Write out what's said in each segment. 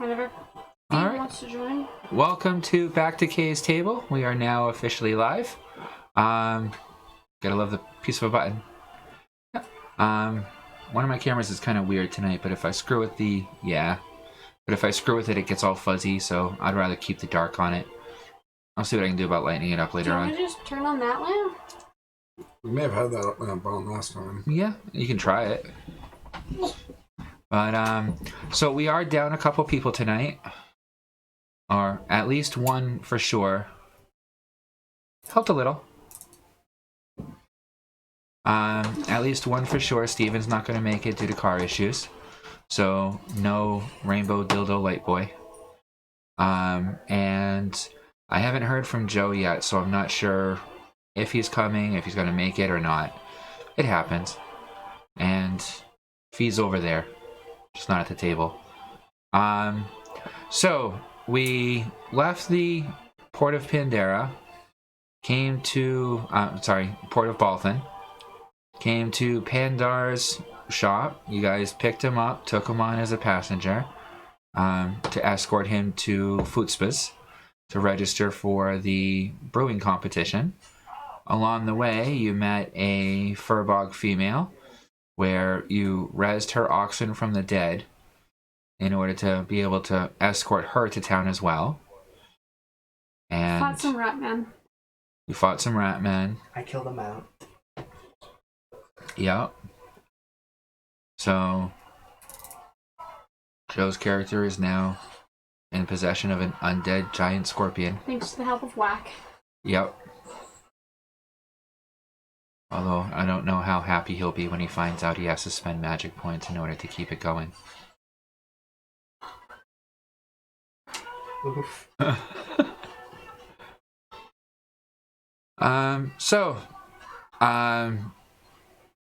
Whenever All Steve right. wants to join. Welcome to Back to Kay's Table. We are now officially live. Gotta love the piece of a button. One of my cameras is kind of weird tonight, but if I screw with it, it gets all fuzzy, so I'd rather keep the dark on it. I'll see what I can do about lightening it up later on. Do you want to just turn on that lamp? We may have had that bone last time. Yeah, you can try it. But, so we are down a couple people tonight. Or at least one for sure. Helped a little. At least one for sure. Steven's not going to make it due to car issues. So, no Rainbow Dildo Light Boy. And I haven't heard from Joe yet, so I'm not sure if he's coming, if he's going to make it or not. It happens. And Fee's over there. Just not at the table. So, we left the Port of Pandera, came to, Port of Balthan, came to Pandar's shop. You guys picked him up, took him on as a passenger, to escort him to Futspas to register for the brewing competition. Along the way, you met a Furbog female, where you rezzed her oxen from the dead in order to be able to escort her to town as well. And Fought some rat men. you fought some rat men. I killed a mount. Yep. So Joe's character is now in possession of an undead giant scorpion. Thanks to the help of Whack. Yep. Although I don't know how happy he'll be when he finds out he has to spend magic points in order to keep it going. Oof.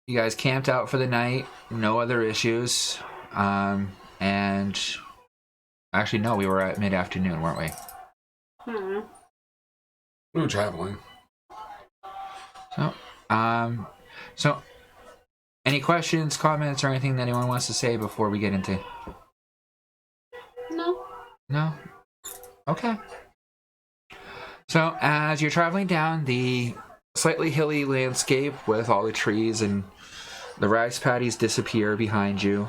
You guys camped out for the night, no other issues, and actually no, we were at mid-afternoon, weren't we? We were traveling. So any questions, comments, or anything that anyone wants to say before we get into? No? Okay. So, as you're traveling down the slightly hilly landscape with all the trees and the rice paddies disappear behind you,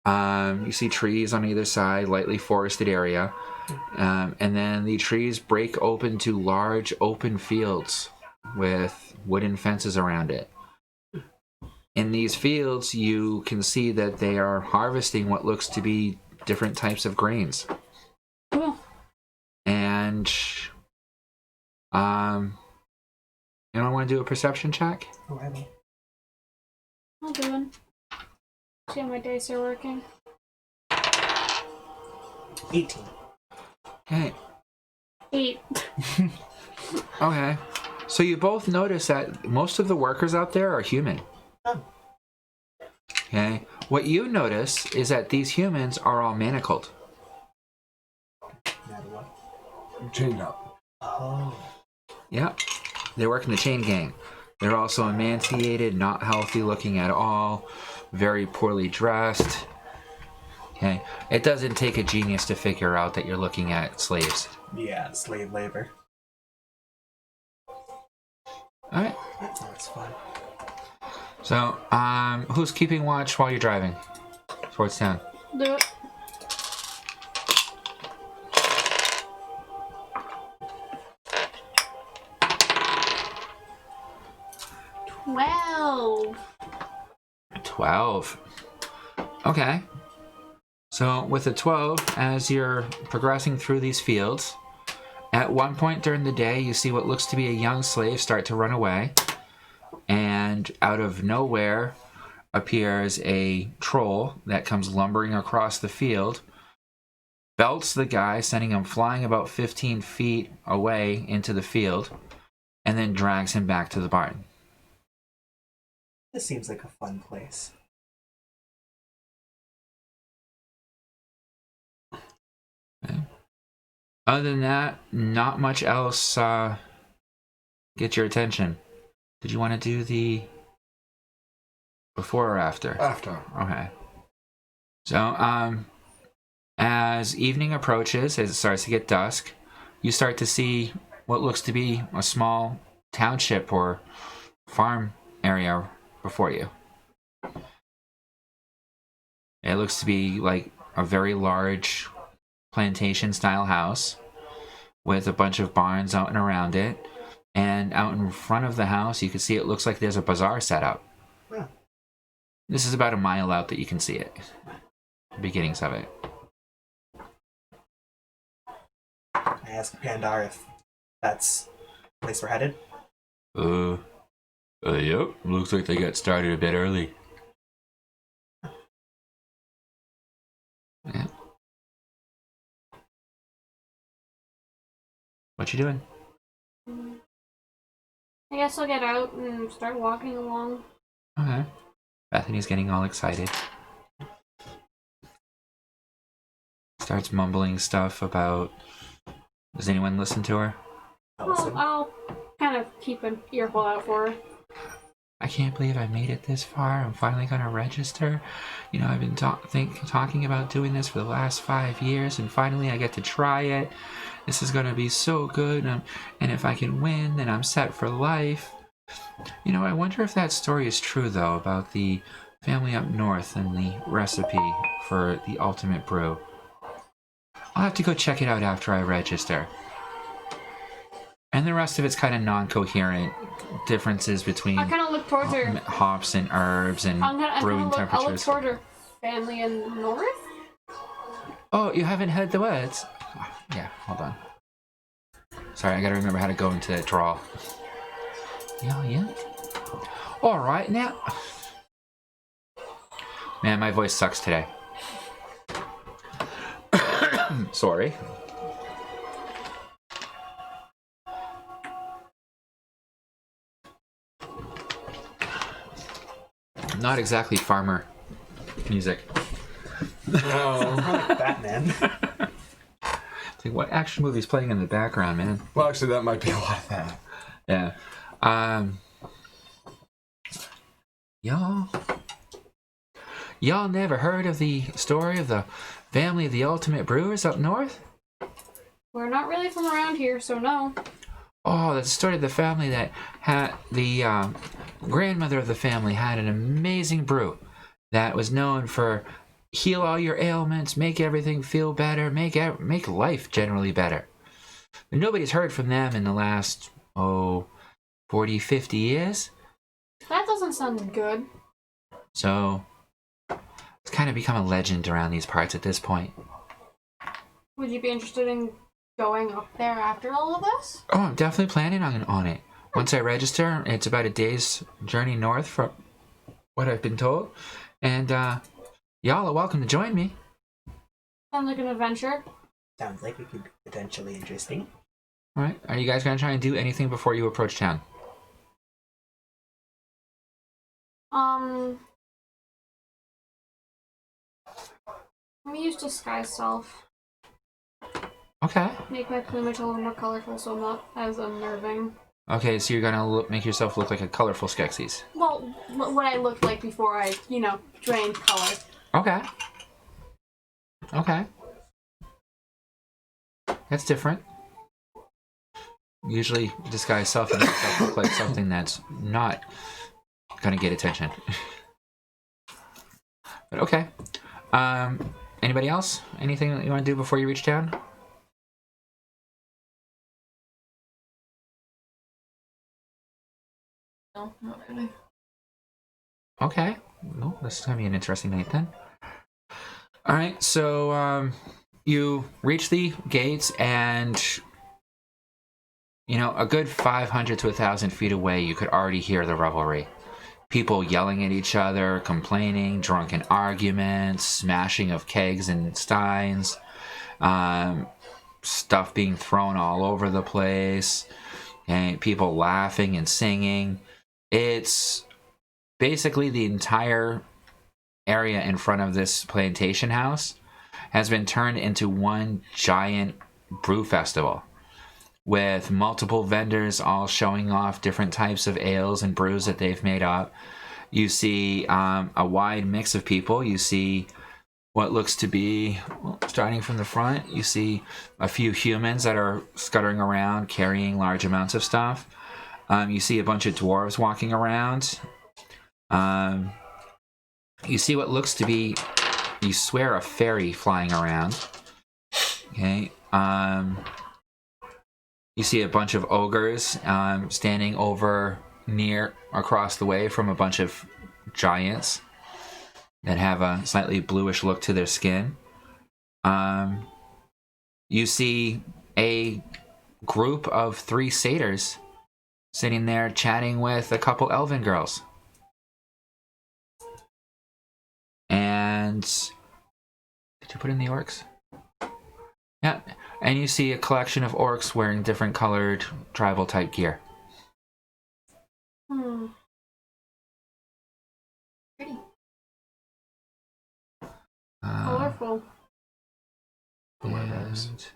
you see trees on either side, lightly forested area, and then the trees break open to large open fields with wooden fences around it. In these fields, you can see that they are harvesting what looks to be different types of grains. Cool. And anyone want to do a perception check? Oh, I will. I'll do one. See how my dice are working. 18. Okay. 8. Okay. So you both notice that most of the workers out there are human. Oh. Okay. What you notice is that these humans are all manacled. Matter what? Chained up. Oh. Yep. They work in the chain gang. They're also emaciated, not healthy looking at all, very poorly dressed. Okay. It doesn't take a genius to figure out that you're looking at slaves. Yeah, slave labor. Alright. That's fun. So, who's keeping watch while you're driving towards town? Do it. Well. 12. Okay. So with a 12, as you're progressing through these fields, at one point during the day, you see what looks to be a young slave start to run away. And out of nowhere appears a troll that comes lumbering across the field, belts the guy, sending him flying about 15 feet away into the field, and then drags him back to the barn. This seems like a fun place. Okay. Other than that, not much else get your attention. Did you want to do the before or after? After. Okay. So, As evening approaches, as it starts to get dusk, you start to see what looks to be a small township or farm area before you. It looks to be like a very large plantation-style house with a bunch of barns out and around it. And out in front of the house, you can see it looks like there's a bazaar set up. Yeah. This is about a mile out that you can see it. The beginnings of it. I ask Pandar if that's the place we're headed. Yep. Looks like they got started a bit early. Yeah. What you doing? I guess I'll get out and start walking along. Okay. Bethany's getting all excited. Starts mumbling stuff about... Does anyone listen to her? Well, I'll kind of keep an ear hole out for her. I can't believe I made it this far. I'm finally gonna register. You know, I've been talking about doing this for the last 5 years, and finally I get to try it. This is gonna be so good, and if I can win, then I'm set for life. You know, I wonder if that story is true, though, about the family up north and the recipe for the ultimate brew. I'll have to go check it out after I register. And the rest of it's kind of non-coherent differences between I kind of look towards her. hops and herbs and brewing I'll look temperatures. toward her family in north. Oh, you haven't heard the words? Yeah, hold on. Sorry, I gotta remember how to go into that draw. Yeah. Alright, now. Man, my voice sucks today. Sorry. Not exactly farmer music. No. Like Batman. It's like, what action movie's playing in the background, man? Well, actually, that might be a lot of that. Yeah. Y'all never heard of the story of the family of the ultimate brewers up north? We're not really from around here, so no. Oh, that's the story of the family that had the grandmother of the family had an amazing brew that was known for heal all your ailments, make everything feel better, make life generally better. But nobody's heard from them in the last 40, 50 years. That doesn't sound good. So it's kind of become a legend around these parts at this point. Would you be interested in going up there after all of this? Oh, I'm definitely planning on it. Once I register, it's about a day's journey north from what I've been told. And y'all are welcome to join me. Sounds like an adventure. Sounds like it could be potentially interesting. All right. Are you guys going to try and do anything before you approach town? Let me use disguise self. Okay. Make my plumage a little more colorful so I'm not as unnerving. Okay, so you're going to make yourself look like a colorful Skeksies. Well, what I looked like before I, drained color. Okay. That's different. Usually disguise self and make yourself look like something that's not going to get attention. But okay. Anybody else? Anything that you want to do before you reach town? No, not really. Okay. Well, this is going to be an interesting night then. Alright, so you reach the gates and a good 500 to 1,000 feet away you could already hear the revelry. People yelling at each other, complaining, drunken arguments, smashing of kegs and steins, stuff being thrown all over the place, and people laughing and singing. It's basically the entire area in front of this plantation house has been turned into one giant brew festival with multiple vendors all showing off different types of ales and brews that they've made up. You see a wide mix of people. You see what looks to be, well, starting from the front, you see a few humans that are scuttering around carrying large amounts of stuff. You see a bunch of dwarves walking around. You see what looks to be, you swear, a fairy flying around. Okay. You see a bunch of ogres standing over across the way from a bunch of giants that have a slightly bluish look to their skin. You see a group of 3 satyrs sitting there chatting with a couple elven girls. And did you put in the orcs? Yeah. And you see a collection of orcs wearing different colored tribal type gear. Pretty. Colorful. And...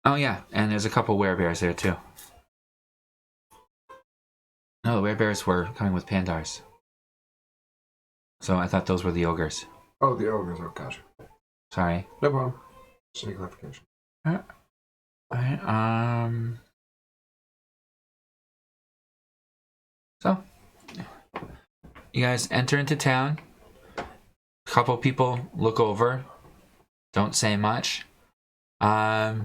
oh yeah, and there's a couple werebears there too. No, the werebears were coming with pandars. So I thought those were the ogres. Oh, the ogres. Oh, gotcha. Sorry. No problem. Just any clarification. Alright, so, you guys enter into town. A couple people look over. Don't say much. The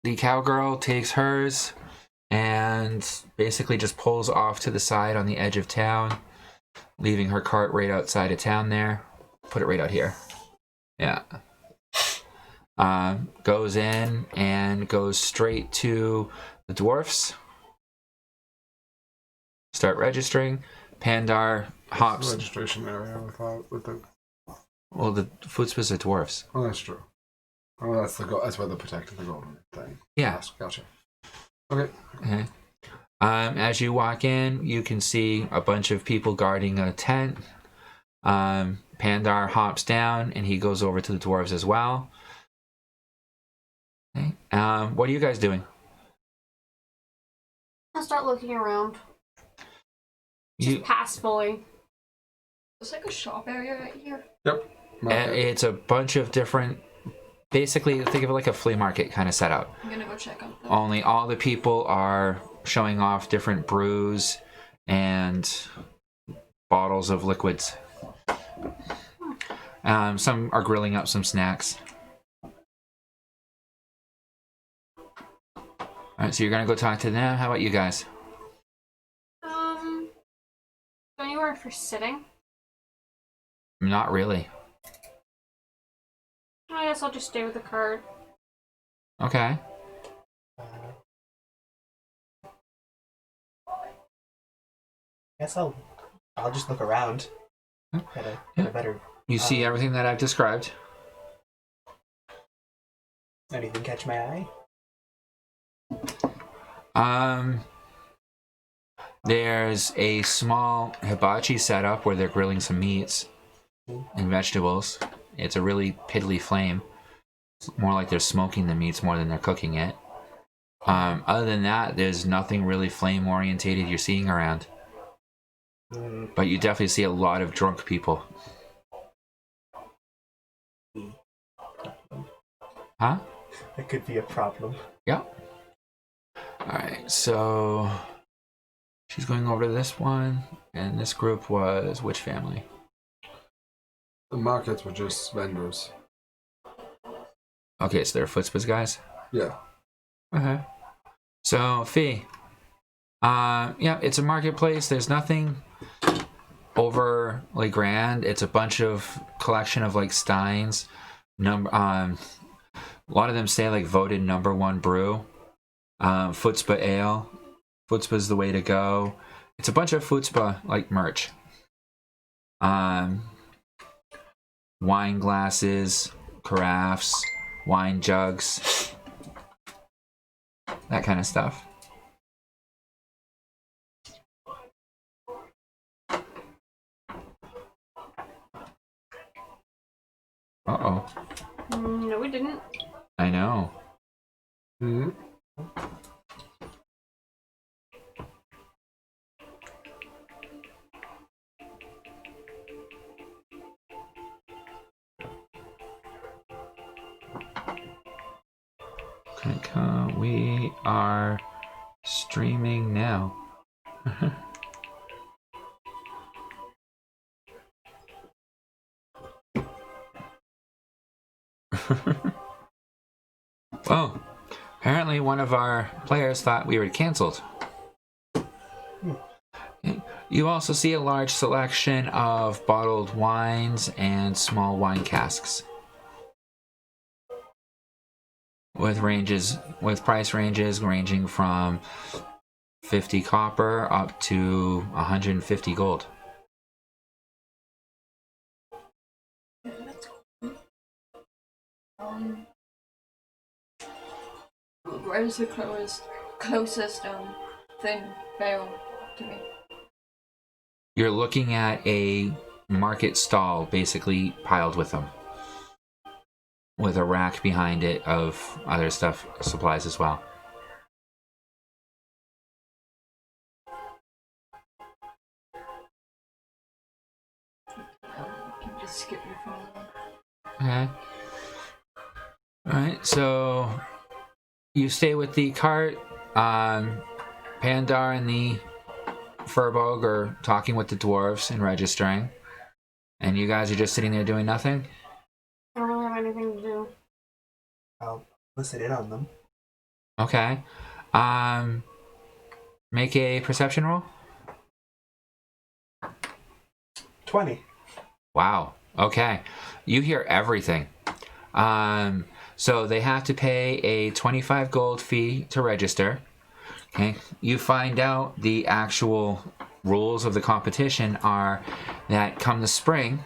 cowgirl takes hers and basically just pulls off to the side on the edge of town, leaving her cart right outside of town there. Put it right out here. Yeah. Goes in and goes straight to the dwarfs. Start registering. Pandar hops. The registration area with the. Well, the Footspas are dwarfs. Oh, that's true. Oh, that's where they're protecting the golden thing. Yeah. Yes, gotcha. Okay. Okay. As you walk in, you can see a bunch of people guarding a tent. Pandar hops down and he goes over to the dwarves as well. Okay. What are you guys doing? I'll start looking around. Just passively. It's like a shop area right here. Yep. It's a bunch of different... basically, think of it like a flea market kind of setup. I'm gonna go check out the... Only all the people are showing off different brews and bottles of liquids. Some are grilling up some snacks. Alright, so you're gonna go talk to them. How about you guys? Anywhere for sitting? Not really. I guess I'll just stay with the cart. Okay. Guess I'll just look around. Get a better. You see everything that I've described. Anything catch my eye? There's a small hibachi setup where they're grilling some meats and vegetables. It's a really piddly flame. It's more like they're smoking the meats more than they're cooking it. Other than that, there's nothing really flame orientated you're seeing around. But you definitely see a lot of drunk people. Huh? That could be a problem. Yeah. Alright, so she's going over to this one, and this group was which family? The markets were just vendors. Okay, so they're Footspas guys? Yeah. Okay. So, Fee. Yeah, it's a marketplace. There's nothing overly grand. It's a bunch of collection of like steins. A lot of them say like voted #1 brew. Footspa ale. Footspa's the way to go. It's a bunch of Footspa like merch. Wine glasses, carafes, wine jugs, that kind of stuff. Uh-oh. No, we didn't. I know. Mm-hmm. We are streaming now. Oh, apparently one of our players thought we were canceled. You also see a large selection of bottled wines and small wine casks. With price ranges ranging from 50 copper up to 150 gold. Yeah, that's cool. Where is the closest thin barrel to me? You're looking at a market stall, basically piled with them, with a rack behind it of other supplies as well. You can just skip your phone. Okay. Alright, so you stay with the cart. Pandar and the Furbog are talking with the dwarves and registering. And you guys are just sitting there doing nothing? I don't really have anything to do. I'll listen in on them. Okay. Make a perception roll. 20. Wow. Okay. You hear everything. So they have to pay a 25 gold fee to register. Okay. You find out the actual rules of the competition are that come the spring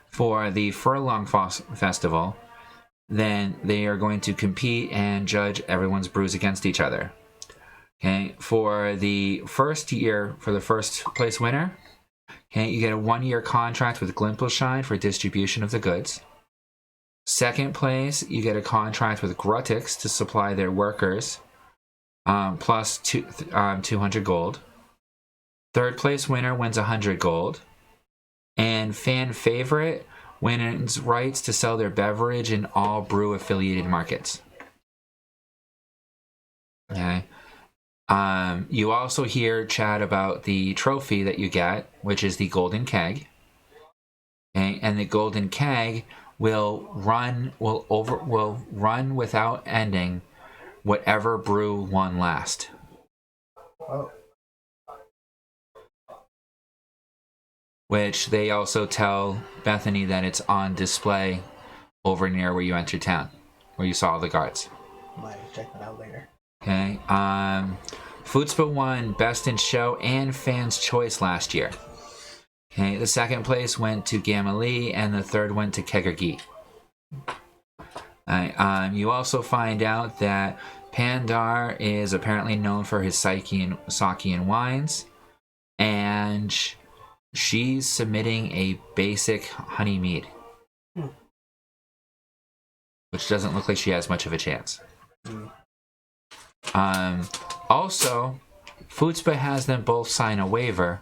for the Furlong Festival, then they are going to compete and judge everyone's brews against each other. Okay. For the first year, for the first place winner, okay, you get a 1-year contract with Glimpleshine for distribution of the goods. Second place, you get a contract with Gruttix to supply their workers, plus 200 gold. Third place winner wins 100 gold. And fan favorite wins rights to sell their beverage in all brew affiliated markets. Okay. You also hear chat about the trophy that you get, which is the golden keg. Okay, and the golden keg will run without ending whatever brew won last. Oh. Which they also tell Bethany that it's on display over near where you entered town, where you saw the guards. Might check that out later. Okay. Foodspa won Best in Show and Fans' Choice last year. Okay. The second place went to Gamma Lee, and the third went to Kegergi. You also find out that Pandar is apparently known for his sake and wines, and she's submitting a basic honey mead, which doesn't look like she has much of a chance. Also, Foodspa has them both sign a waiver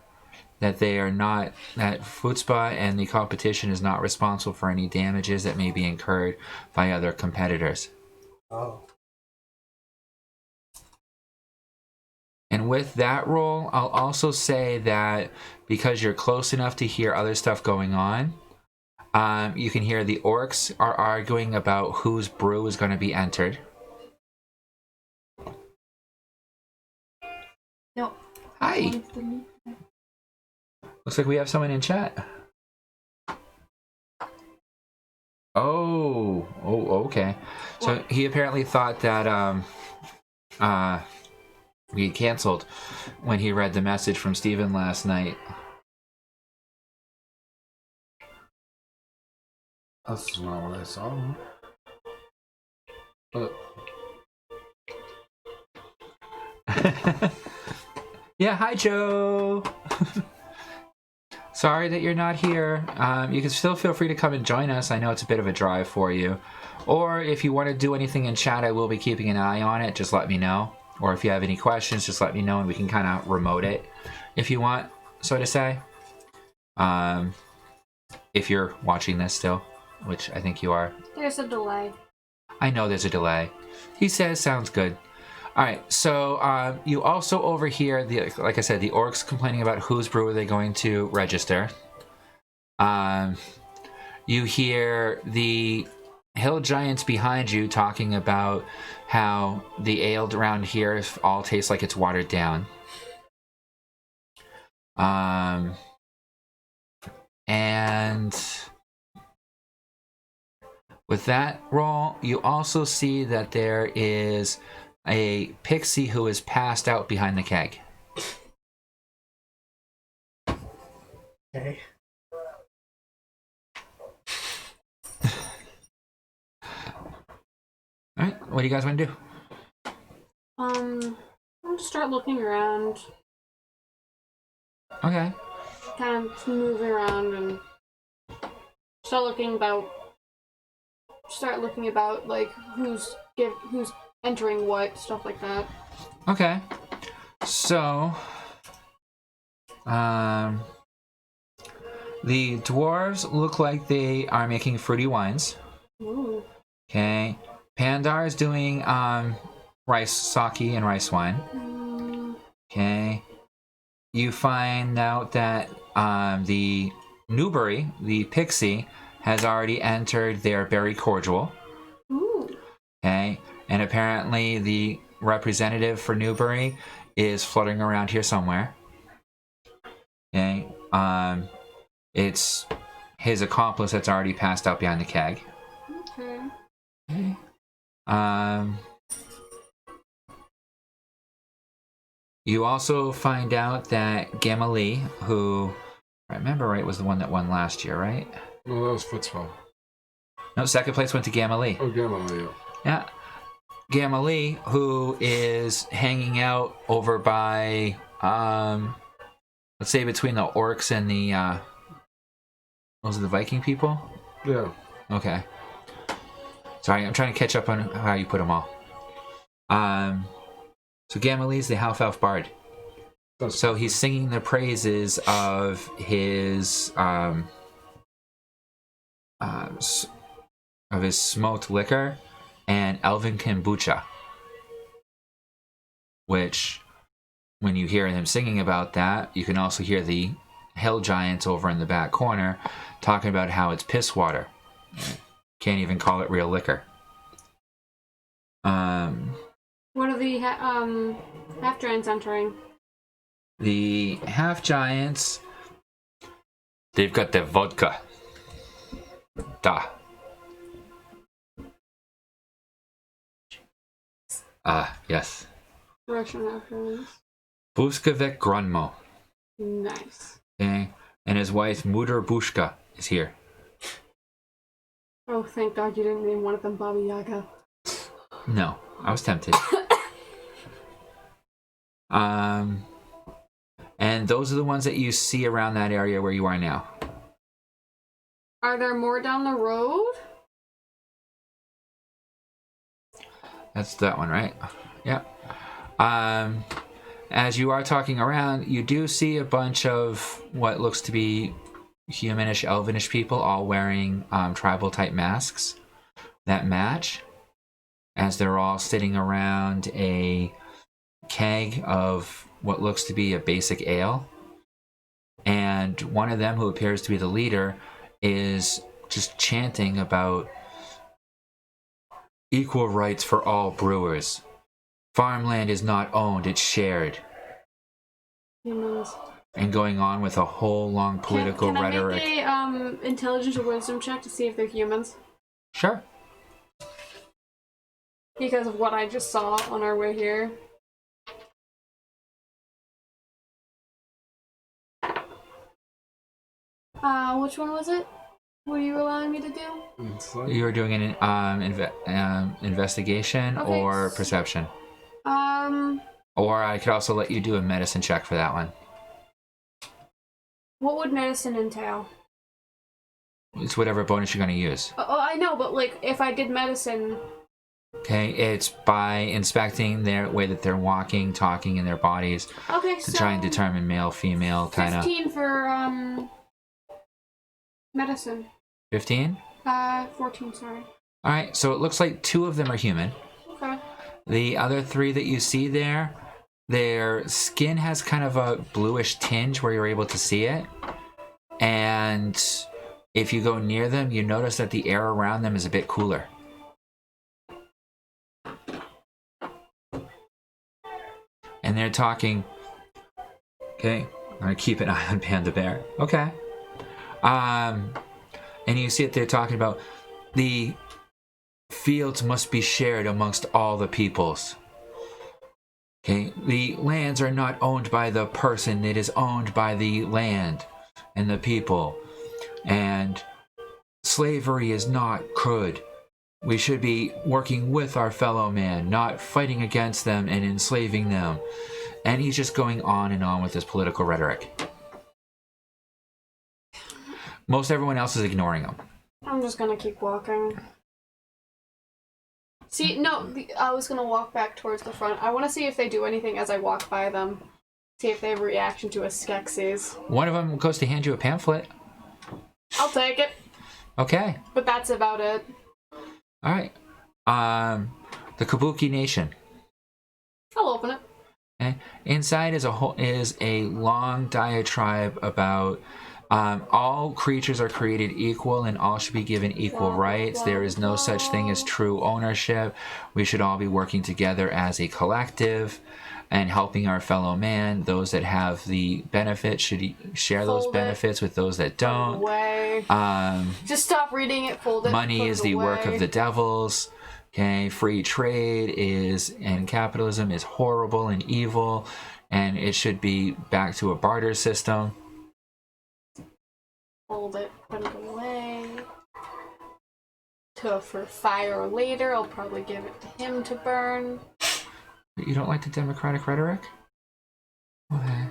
that that Foodspa and the competition is not responsible for any damages that may be incurred by other competitors. Oh. And with that role, I'll also say that because you're close enough to hear other stuff going on, you can hear the orcs are arguing about whose brew is going to be entered. No. Hi. Looks like we have someone in chat. Oh, okay. So he apparently thought that we canceled when he read the message from Steven last night. That's not what I saw. Yeah, hi Joe. Sorry that you're not here. You can still feel free to come and join us. I know it's a bit of a drive for you. Or if you want to do anything in chat, I will be keeping an eye on it. Just let me know. Or if you have any questions, just let me know and we can kind of remote it if you want, so to say. If you're watching this still, which I think you are. There's a delay. I know there's a delay. He says, sounds good. Alright, so you also overhear, like I said, the orcs complaining about whose brew are they going to register. You hear the hill giants behind you talking about how the ale around here all tastes like it's watered down. And with that roll, you also see that there is a pixie who is passed out behind the keg. Okay. Alright, what do you guys want to do? I'll just start looking around, Okay. kind of moving around and start looking about like who's entering what, stuff like that. Okay. So, the dwarves look like they are making fruity wines. Ooh. Okay. Pandar is doing rice sake and rice wine. Okay. You find out that the Newbury, the pixie, has already entered their berry cordial. Ooh. Okay. And apparently the representative for Newbury is floating around here somewhere. Okay. It's his accomplice that's already passed out behind the keg. Okay. You also find out that Gamali, who, I remember right, was the one that won last year, right? No, that was Footsfall. No, second place went to Gamali. Oh, Gamma, yeah. Yeah. Gamali, who is hanging out over by, let's say between the orcs and the, those are the Viking people? Yeah. Okay. Sorry, I'm trying to catch up on how you put them all. So Gamali's the half-elf bard. So he's singing the praises of his smoked liquor and elven kombucha, which, when you hear him singing about that, you can also hear the hill giants over in the back corner talking about how it's piss water. Can't even call it real liquor. What are the half giants entering? The half giants, they've got their vodka. Yes. Russian half giants. Buskavek Grunmo. Nice. Okay. And his wife, Mutter Bushka, is here. Oh, thank God you didn't name one of them Baba Yaga. No, I was tempted. And those are the ones that you see around that area where you are now. Are there more down the road? That's that one, right? Yep. As you are talking around, you do see a bunch of what looks to be humanish, elvenish people, all wearing tribal type masks that match, as they're all sitting around a keg of what looks to be a basic ale. And one of them, who appears to be the leader, is just chanting about equal rights for all brewers. Farmland is not owned, it's shared. Humans. And going on with a whole long political rhetoric. Can I make a intelligence or wisdom check to see if they're humans? Sure. Because of what I just saw on our way here. Which one was it? What are you allowing me to do? You were doing an investigation Okay. or perception. Or I could also let you do a medicine check for that one. What would medicine entail? It's whatever bonus you're going to use. Oh, I know, but like, if I did medicine... Okay, it's by inspecting their way that they're walking, talking in their bodies. Okay, to try and determine male, female, kind of. 15 for, medicine. 15? 14, sorry. All right, so it looks like 2 of them are human. Okay. The other 3 that you see there, their skin has kind of a bluish tinge where you're able to see it. And if you go near them, you notice that the air around them is a bit cooler. And they're talking. Okay, I'm gonna keep an eye on Panda Bear. Okay. And you see that they're talking about the fields must be shared amongst all the peoples. Okay, the lands are not owned by the person, it is owned by the land and the people. And slavery is not good. We should be working with our fellow man, not fighting against them and enslaving them. And he's just going on and on with his political rhetoric. Most everyone else is ignoring him. I'm just gonna keep walking. See, no, I was gonna walk back towards the front. I want to see if they do anything as I walk by them. See if they have a reaction to a Skeksies. One of them goes to hand you a pamphlet. I'll take it. Okay. But that's about it. All right. The Kabuki Nation. I'll open it. Okay. Inside is a long diatribe about all creatures are created equal and all should be given equal rights. There is no such thing as true ownership. We should all be working together as a collective and helping our fellow man. Those that have the benefit should share those benefits with those that don't. Just stop reading it, fold it. Money is the work of the devils. Okay, free trade and capitalism is horrible and evil, and it should be back to a barter system. Hold it, put it away. For fire later, I'll probably give it to him to burn. You don't like the democratic rhetoric? Okay.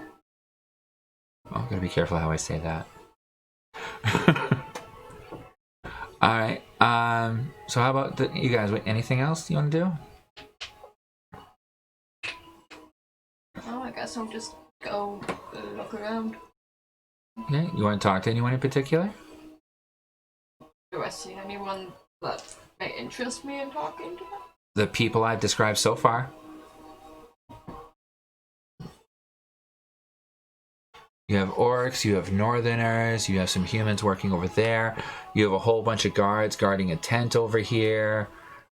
Oh, I'm gonna be careful how I say that. Alright, so how about you guys, anything else you want to do? Oh, I guess I'll just go look around. Okay, you want to talk to anyone in particular? Do I see anyone that may interest me in talking to them? The people I've described so far. You have orcs, you have northerners, you have some humans working over there. You have a whole bunch of guards guarding a tent over here.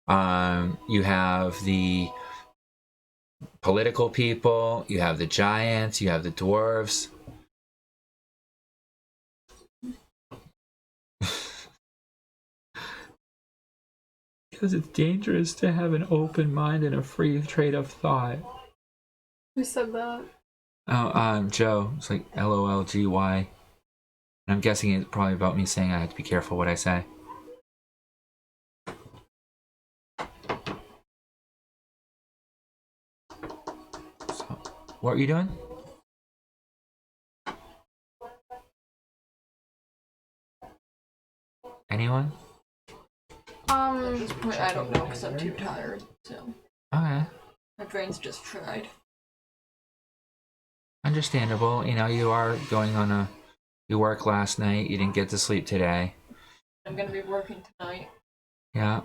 You have the political people, you have the giants, you have the dwarves. Because it's dangerous to have an open mind and a free trade of thought. Who said that? Oh, Joe. It's like LOLGY. And I'm guessing it's probably about me saying I have to be careful what I say. So, what are you doing? Anyone? At this point, I don't know because I'm too tired. So Okay. my brain's just fried. Understandable. You know, you are going on you worked last night, you didn't get to sleep today. I'm gonna be working tonight. Yeah.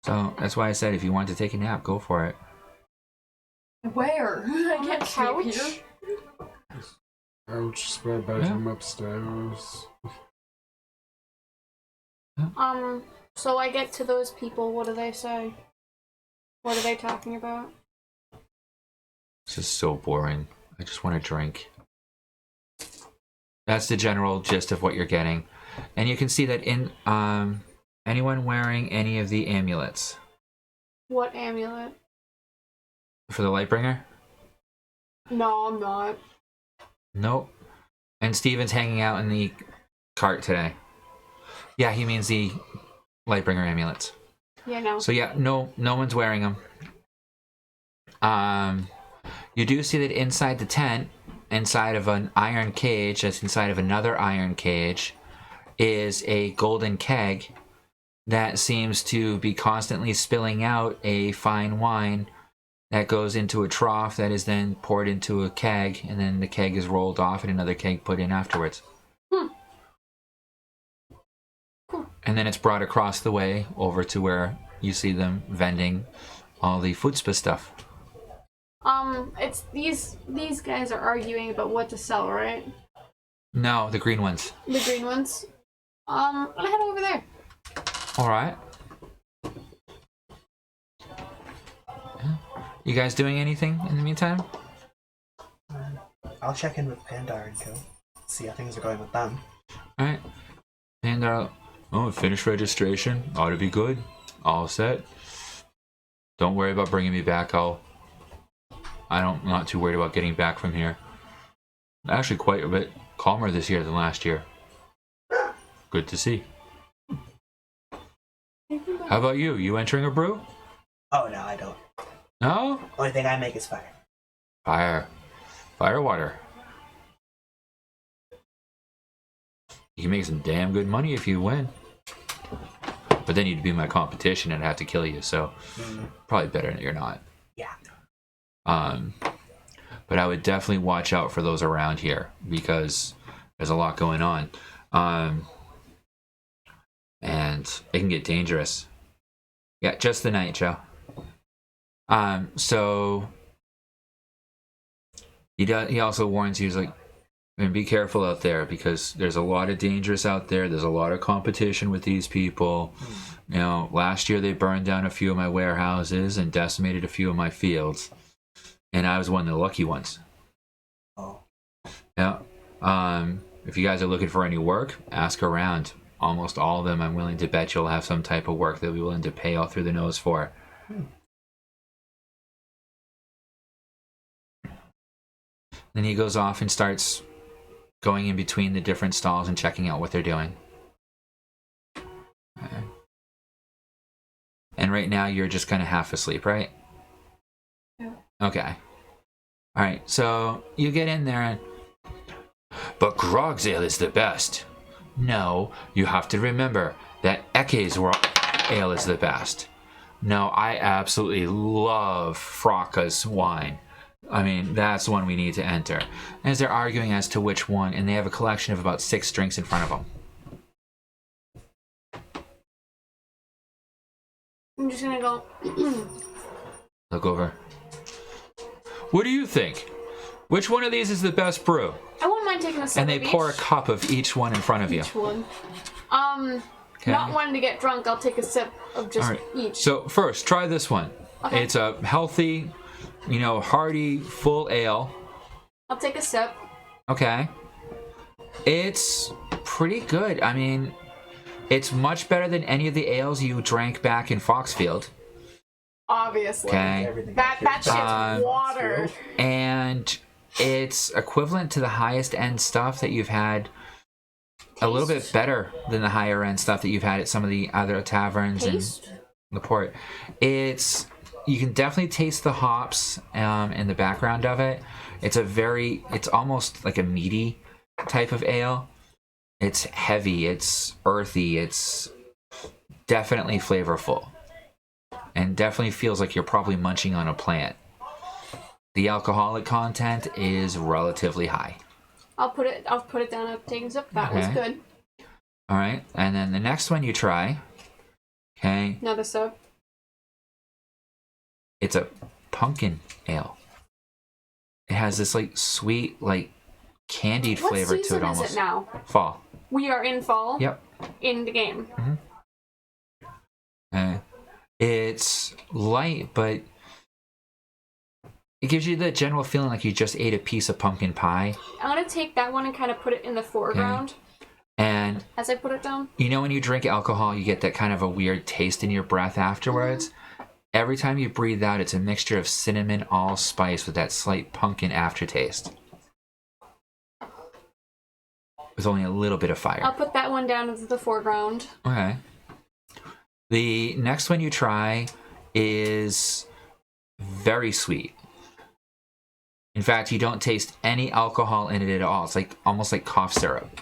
So that's why I said if you want to take a nap, go for it. Where? I On can't the sleep couch? here. Ouch, spare bedroom upstairs. So I get to those people, what do they say? What are they talking about? This is so boring. I just want to drink. That's the general gist of what you're getting. And you can see that in anyone wearing any of the amulets. What amulet? For the Lightbringer? No, I'm not. Nope. And Steven's hanging out in the cart today. Yeah, he means the Lightbringer amulets. Yeah, no. So yeah, no one's wearing them. You do see that inside the tent, inside of an iron cage, that's inside of another iron cage, is a golden keg that seems to be constantly spilling out a fine wine that goes into a trough that is then poured into a keg, and then the keg is rolled off and another keg put in afterwards. And then it's brought across the way over to where you see them vending all the food stuff. It's these guys are arguing about what to sell, right? No, the green ones. The green ones. I'm gonna head over there. All right. You guys doing anything in the meantime? I'll check in with Pandar and Co. See how things are going with them. All right. And finished registration. Ought to be good. All set. Don't worry about bringing me back. I'm not too worried about getting back from here. Actually, quite a bit calmer this year than last year. Good to see. How about you? You entering a brew? Oh, no, I don't. No? Only thing I make is fire. Fire water. You can make some damn good money if you win. But then you'd be my competition and I'd have to kill you, so probably better that you're not. Yeah. But I would definitely watch out for those around here because there's a lot going on. And it can get dangerous. Yeah, just the night, Joe. So he also warns you, he's like, and be careful out there because there's a lot of dangers out there. There's a lot of competition with these people. You know, last year they burned down a few of my warehouses and decimated a few of my fields. And I was one of the lucky ones. Oh. Yeah. If you guys are looking for any work, ask around. Almost all of them, I'm willing to bet you'll have some type of work they'll be willing to pay all through the nose for. Then he goes off and starts going in between the different stalls and checking out what they're doing. Okay. And right now you're just kind of half asleep, right? Yeah. Okay. All right, so you get in there and... But Grog's ale is the best. No, you have to remember that Eke's ale is the best. No, I absolutely love Fraka's wine. I mean, that's the one we need to enter. As they're arguing as to which one, and they have a collection of about 6 drinks in front of them. I'm just gonna go. Look over. What do you think? Which one of these is the best brew? I wouldn't mind taking a sip. And they of pour a each. cup of each one in front of you. Each one. Okay. Not wanting to get drunk, I'll take a sip of just All right. each. So first, try this one. Okay. It's a healthy, hearty, full ale. I'll take a sip. Okay. It's pretty good. I mean, it's much better than any of the ales you drank back in Foxfield. Obviously. Okay. That shit's water. And it's equivalent to the highest end stuff that you've had. A little bit better than the higher end stuff that you've had at some of the other taverns Taste? and the port. You can definitely taste the hops in the background of it. It's almost like a meaty type of ale. It's heavy, it's earthy, it's definitely flavorful. And definitely feels like you're probably munching on a plant. The alcoholic content is relatively high. I'll put it down. I'm taking a sip. That was Okay. good. All right, and then the next one you try, okay, Another sip. it's a pumpkin ale. It has this like sweet, like candied What flavor to season it almost. is it now? Fall. We are in fall. Yep. In the game. It's light, but it gives you the general feeling like you just ate a piece of pumpkin pie. I'm gonna take that one and kind of put it in the foreground And as I put it down. when you drink alcohol, you get that kind of a weird taste in your breath afterwards. Every time you breathe out, it's a mixture of cinnamon, allspice with that slight pumpkin aftertaste. With only a little bit of fire. I'll put that one down into the foreground. Okay. The next one you try is very sweet. In fact, you don't taste any alcohol in it at all. It's like almost like cough syrup.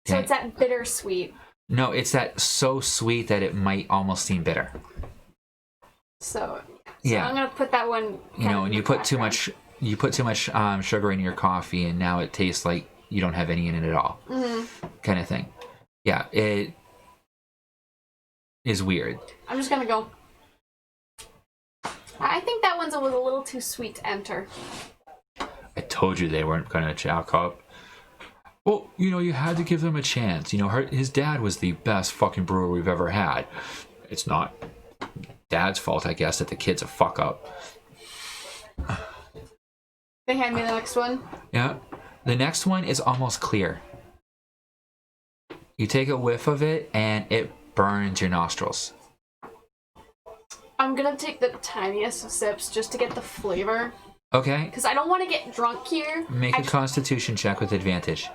So Okay. it's that bittersweet. No, it's that so sweet that it might almost seem bitter. So Yeah. I'm gonna put that one. When you put too much sugar in your coffee, and now it tastes like you don't have any in it at all, kind of thing. Yeah, it is weird. I'm just gonna go. I think that one's a little too sweet to enter. I told you they weren't gonna jack up. Well, you had to give them a chance. His dad was the best fucking brewer we've ever had. It's not Dad's fault, I guess, that the kid's a fuck up. They hand me the next one. Yeah. The next one is almost clear. You take a whiff of it, and it burns your nostrils. I'm gonna take the tiniest of sips just to get the flavor. Okay. Because I don't want to get drunk here. Make a constitution check with advantage.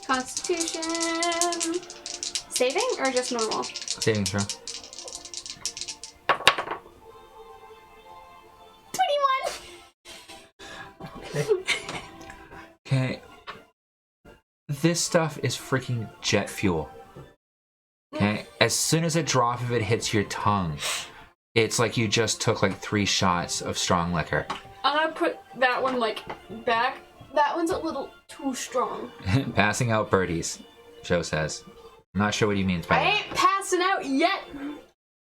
Constitution. Saving or just normal? Saving throw. 21! Okay. This stuff is freaking jet fuel. Okay? As soon as a drop of it hits your tongue, it's like you just took like 3 shots of strong liquor. I'm gonna put that one back. That one's a little too strong. Passing out birdies, Joe says. I'm not sure what he means by I that. ain't passing out yet.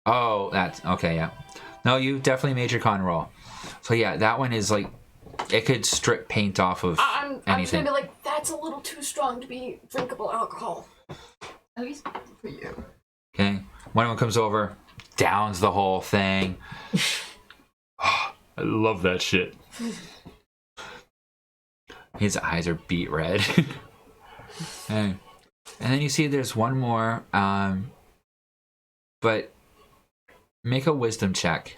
Oh, that's okay, yeah. No, you definitely made your con roll. So yeah, that one is like, it could strip paint off of I'm just anything. gonna be like, that's a little too strong to be drinkable alcohol. At least for you. Okay, one of them comes over, downs the whole thing. I love that shit. His eyes are beet red. And then you see there's one more, but make a wisdom check.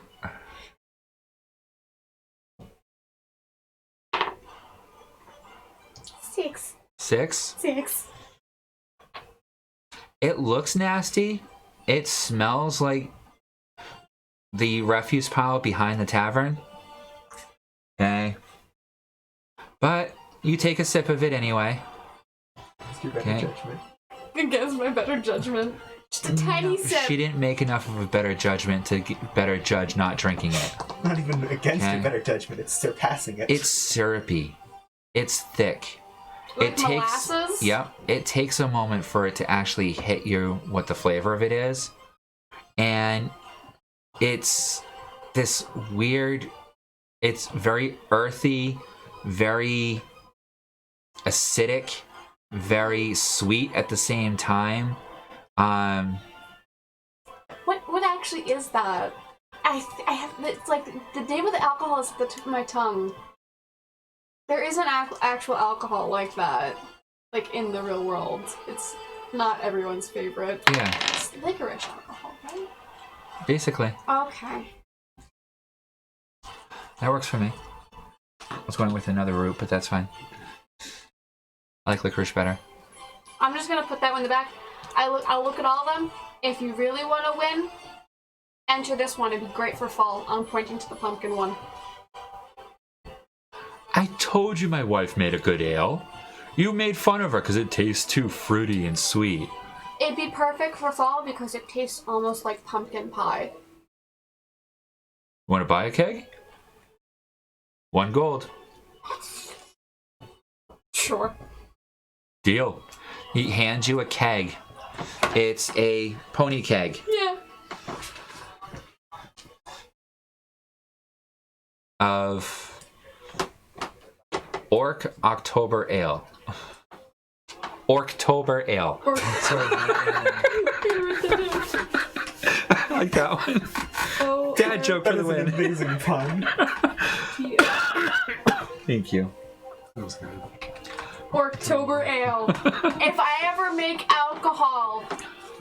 Six? It looks nasty. It smells like the refuse pile behind the tavern. Okay. But you take a sip of it anyway. It's your better judgment. Against my better judgment. Just a tiny sip. She didn't make enough of a better judgment to better judge not drinking it. Not even against your better judgment, it's surpassing it. It's syrupy. It's thick. Like molasses? Yep. It takes a moment for it to actually hit you what the flavor of it is. And it's this weird, it's very earthy, very acidic, very sweet at the same time. What actually is that? I have, it's like the name of the alcohol is at the tip of my tongue. There isn't actual alcohol like that, like in the real world. It's not everyone's favorite. Yeah. It's licorice alcohol, right? Basically. Okay. That works for me. I was going with another route, but that's fine. I like licorice better. I'm just gonna put that one in the back. I'll look at all of them. If you really want to win, enter this one. It'd be great for fall. I'm pointing to the pumpkin one. I told you my wife made a good ale. You made fun of her because it tastes too fruity and sweet. It'd be perfect for fall because it tastes almost like pumpkin pie. Want to buy a keg? 1 gold. Sure. Deal. He hands you a keg. It's a pony keg Yeah. of Orc October Ale. Orktober Ale. I like that one. Oh, Dad joke for That the is an win. amazing pun. Thank you. That was good. Orktober Ale. If I ever make alcohol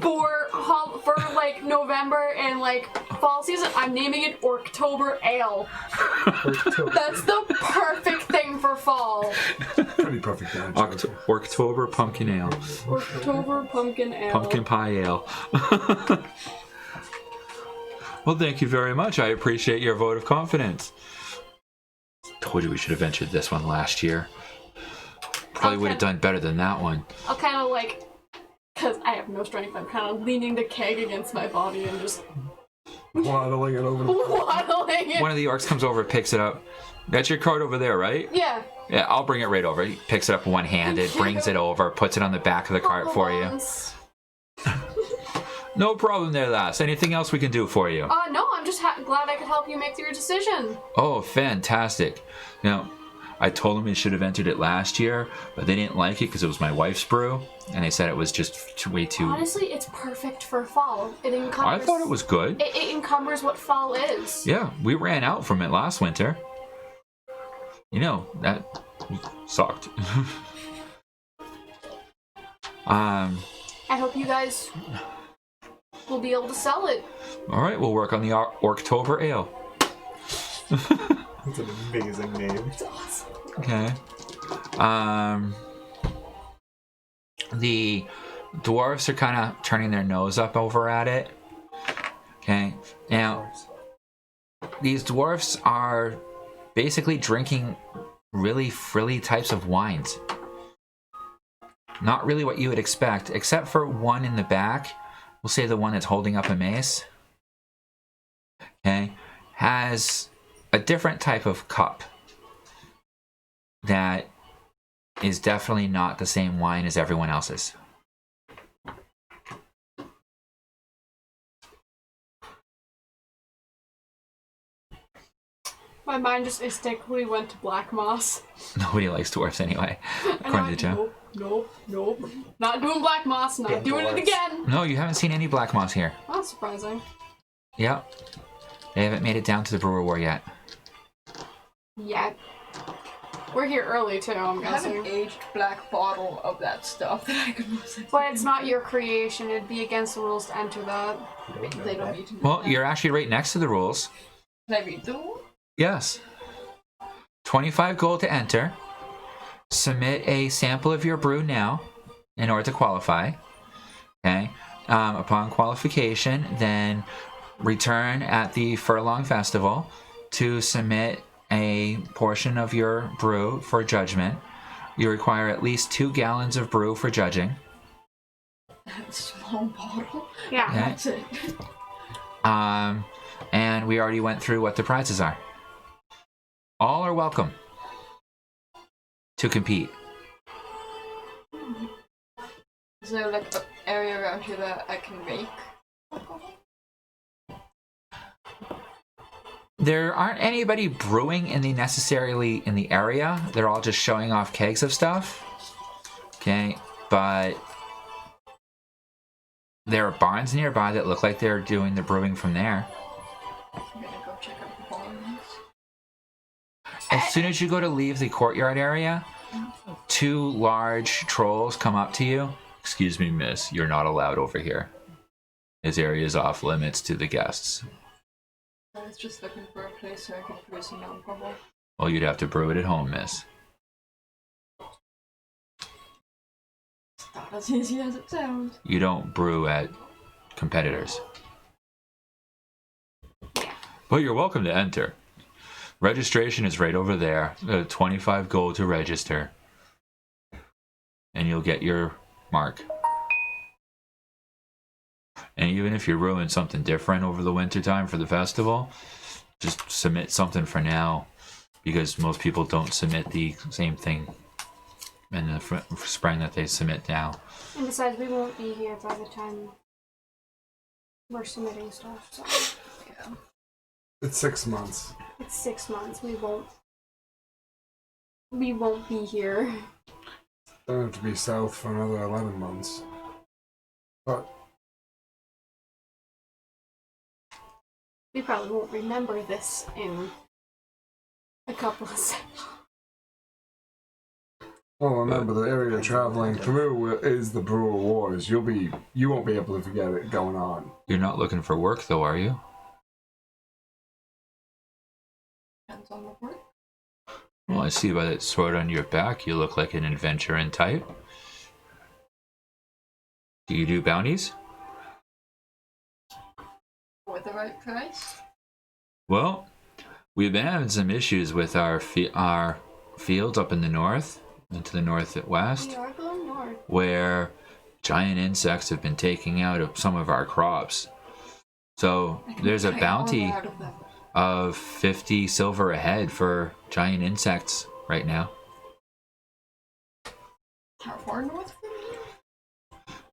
for like November and like fall season, I'm naming it Orktober Ale. That's the perfect thing for fall. Pretty perfect damage. Orktober Pumpkin Ale. Orktober Pumpkin Ale. Pumpkin Pie Ale. Well, thank you very much. I appreciate your vote of confidence. Told you we should have ventured this one last year. Probably would have done better than that one. I'll kind of like, because I have no strength, I'm kind of leaning the keg against my body and just... Waddling it over the Waddling it. One of the orcs comes over, picks it up. That's your cart over there, right? Yeah. Yeah, I'll bring it right over. He picks it up one-handed, brings it over, puts it on the back of the cart for you. No problem there, lass. Anything else we can do for you? No, I'm just glad I could help you make your decision. Oh, fantastic. Now, I told them they should have entered it last year, but they didn't like it because it was my wife's brew, and they said it was just way too... Honestly, it's perfect for fall. It encumbers... I thought it was good. It encumbers what fall is. Yeah, we ran out from it last winter. You know, that sucked. I hope you guys will be able to sell it. All right, we'll work on the Orktober Ale. That's an amazing name. It's awesome. Okay. The dwarves are kind of turning their nose up over at it. Okay. Now, these dwarves are basically drinking really frilly types of wines. Not really what you would expect, except for one in the back. We'll say the one that's holding up a mace. Okay. Has a different type of cup that is definitely not the same wine as everyone else's. My mind just instinctively went to black moss. Nobody likes dwarfs anyway, according to Joe. Nope. Not doing black moss, not doing it again. No, you haven't seen any black moss here. That's surprising. Yep. They haven't made it down to the brewer war yet. Yet. We're here early too, I'm I have an guessing. aged black bottle of that stuff that I could most But it's not your creation, it'd be against the rules to enter that. They don't need to know Well, that. you're actually right next to the rules. Can I read the rule? Yes. 25 gold to enter. Submit a sample of your brew now in order to qualify. Okay. Upon qualification, then return at the Furlong Festival to submit a portion of your brew for judgment. You require at least 2 gallons of brew for judging. Small bottle? Yeah. Okay. That's it. And we already went through what the prizes are. All are welcome to compete. Is there like an area around here that I can make? There aren't anybody brewing necessarily in the area. They're all just showing off kegs of stuff. Okay, but there are barns nearby that look like they're doing the brewing from there. I'm gonna go check out the barns. As soon as you go to leave the courtyard area, 2 large trolls come up to you. Excuse me, miss, you're not allowed over here. This area is off limits to the guests. I was just looking for a place where I could brew some alcohol. Well, you'd have to brew it at home, miss. It's not as easy as it sounds. You don't brew at competitors. But you're welcome to enter. Registration is right over there. 25 gold to register. And you'll get your mark. And even if you're brewing something different over the winter time for the festival, just submit something for now, because most people don't submit the same thing in the spring that they submit now. And besides, we won't be here by the time we're submitting stuff, so. Yeah. It's 6 months. It's 6 months, we won't be here. Don't have to be south for another 11 months. But We probably won't remember this in a couple of seconds. well, remember the area traveling through is the Brewer Wars. You won't be able to forget it going on. You're not looking for work, though, are you? Depends on the work. Well, I see by that sword on your back, you look like an adventuring type. Do you do bounties? For the right price? Well, we've been having some issues with our fields up in the north, and to the northwest, We are going north. where giant insects have been taking out some of our crops. So there's a Take bounty armor out of them. of 50 silver a head for giant insects right now. How far north from here?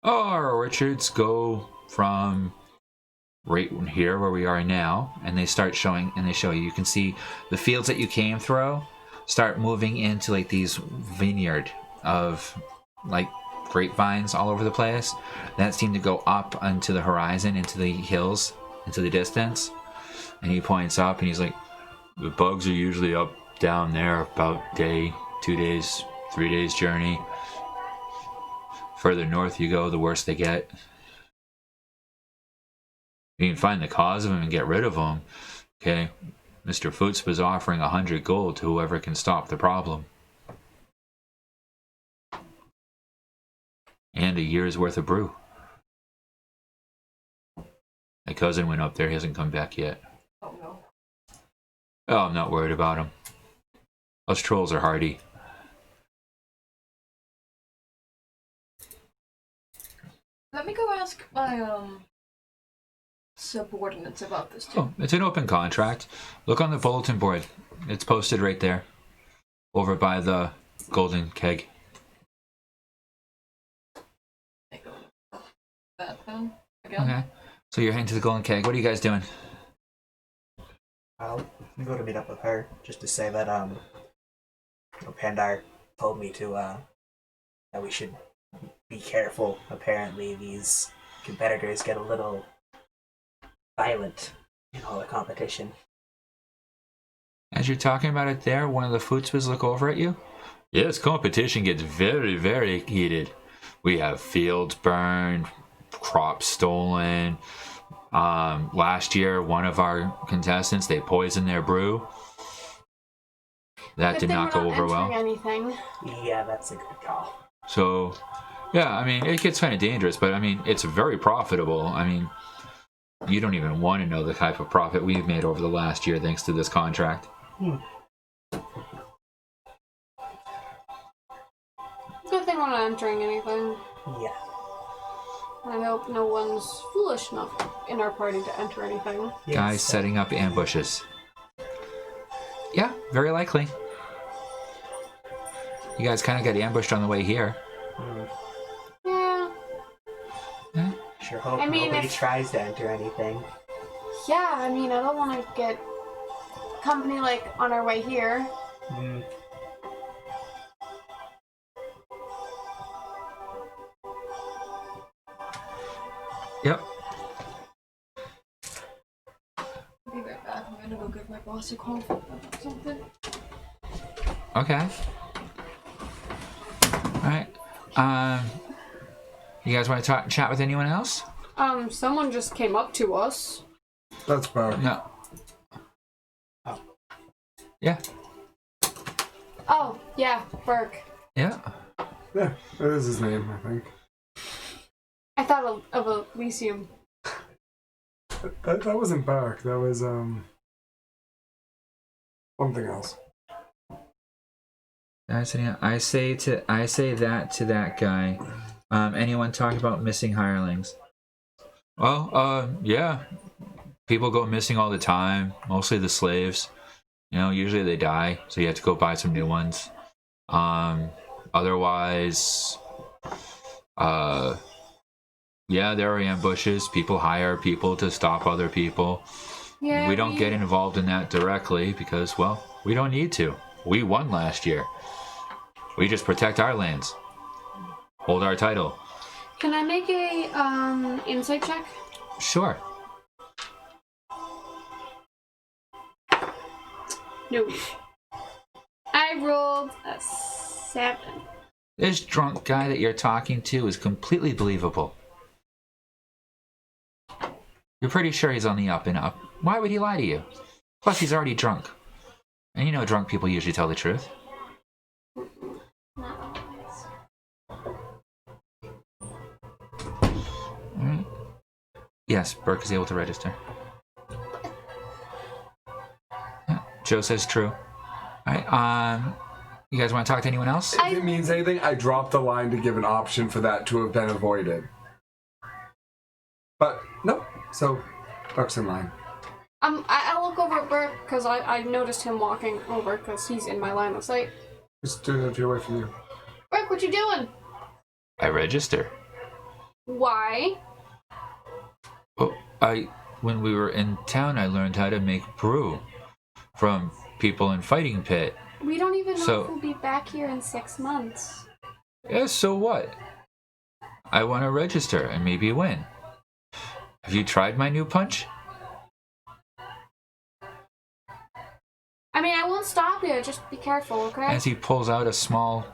Oh, our orchards go from right here where we are now, and they start showing, and they show you. You can see the fields that you came through start moving into like these vineyard of like grapevines all over the place that seem to go up onto the horizon, into the hills, into the distance. And he points up and he's like, the bugs are usually up down there about day, 2 days, 3 days journey. Further north you go, the worse they get. You can find the cause of them and get rid of them. Okay, Mr. Foots was offering 100 gold to whoever can stop the problem. And a year's worth of brew. My cousin went up there, he hasn't come back yet. Oh no. Oh, I'm not worried about him. Us trolls are hardy. Let me go ask my subordinates about this too. Oh, it's an open contract. Look on the bulletin board. It's posted right there. Over by the golden keg. Take a look at that then again. Okay. So you're heading to the golden keg. What are you guys doing? I'll go to meet up with her just to say that Pandar told me to that we should be careful. Apparently, these competitors get a little violent in all the competition. As you're talking about it there, one of the Footspas look over at you. Yes, competition gets very, very heated. We have fields burned, crops stolen. Last year, one of our contestants, they poisoned their brew. That Good did thing not we're go over well. Anything. Yeah, that's a good call. So, yeah, I mean, it gets kind of dangerous, but I mean, it's very profitable. I mean, you don't even want to know the type of profit we've made over the last year thanks to this contract. Good thing we're not entering anything. Yeah. I hope no one's foolish enough in our party to enter anything. Yes, Guys setting up ambushes. Yeah, very likely. You guys kind of got ambushed on the way here. Yeah. Sure hope I mean, nobody if- tries to enter anything. Yeah, I mean, I don't want to get company like on our way here. Yep. I'll be right back. I'm gonna go give my boss a call about something. Okay. Alright. You guys want to chat with anyone else? Someone just came up to us. That's Bard. No. Oh. Yeah. Oh, yeah, Burke. Yeah. Yeah, that is his name, I think. I thought of Elysium. That wasn't Bark. That was something else. I say that to that guy. Anyone talk about missing hirelings? Well, yeah. People go missing all the time. Mostly the slaves. You know, usually they die, so you have to go buy some new ones. Otherwise, yeah, there are ambushes. People hire people to stop other people. Yeah, We don't get involved in that directly because, well, we don't need to. We won last year. We just protect our lands. Hold our title. Can I make a insight check? Sure. No. I rolled a 7. This drunk guy that you're talking to is completely believable. You're pretty sure he's on the up and up. Why would he lie to you? Plus, he's already drunk. And you know drunk people usually tell the truth. Not always. Alright. Yes, Burke is able to register. Yeah, Joe says true. Alright, you guys want to talk to anyone else? If it means anything, I dropped the line to give an option for that to have been avoided. But, nope. So, Ducks in line. I look over at Burke because I noticed him walking over because he's in my line of sight. Just doing it away from you. Burke, what you doing? I register. Why? Oh, when we were in town, I learned how to make brew from people in Fighting Pit. We don't even know So- if we'll be back here in 6 months. Yeah, so what? I want to register and maybe win. Have you tried my new punch? I mean, I won't stop you. Just be careful, okay? As he pulls out a small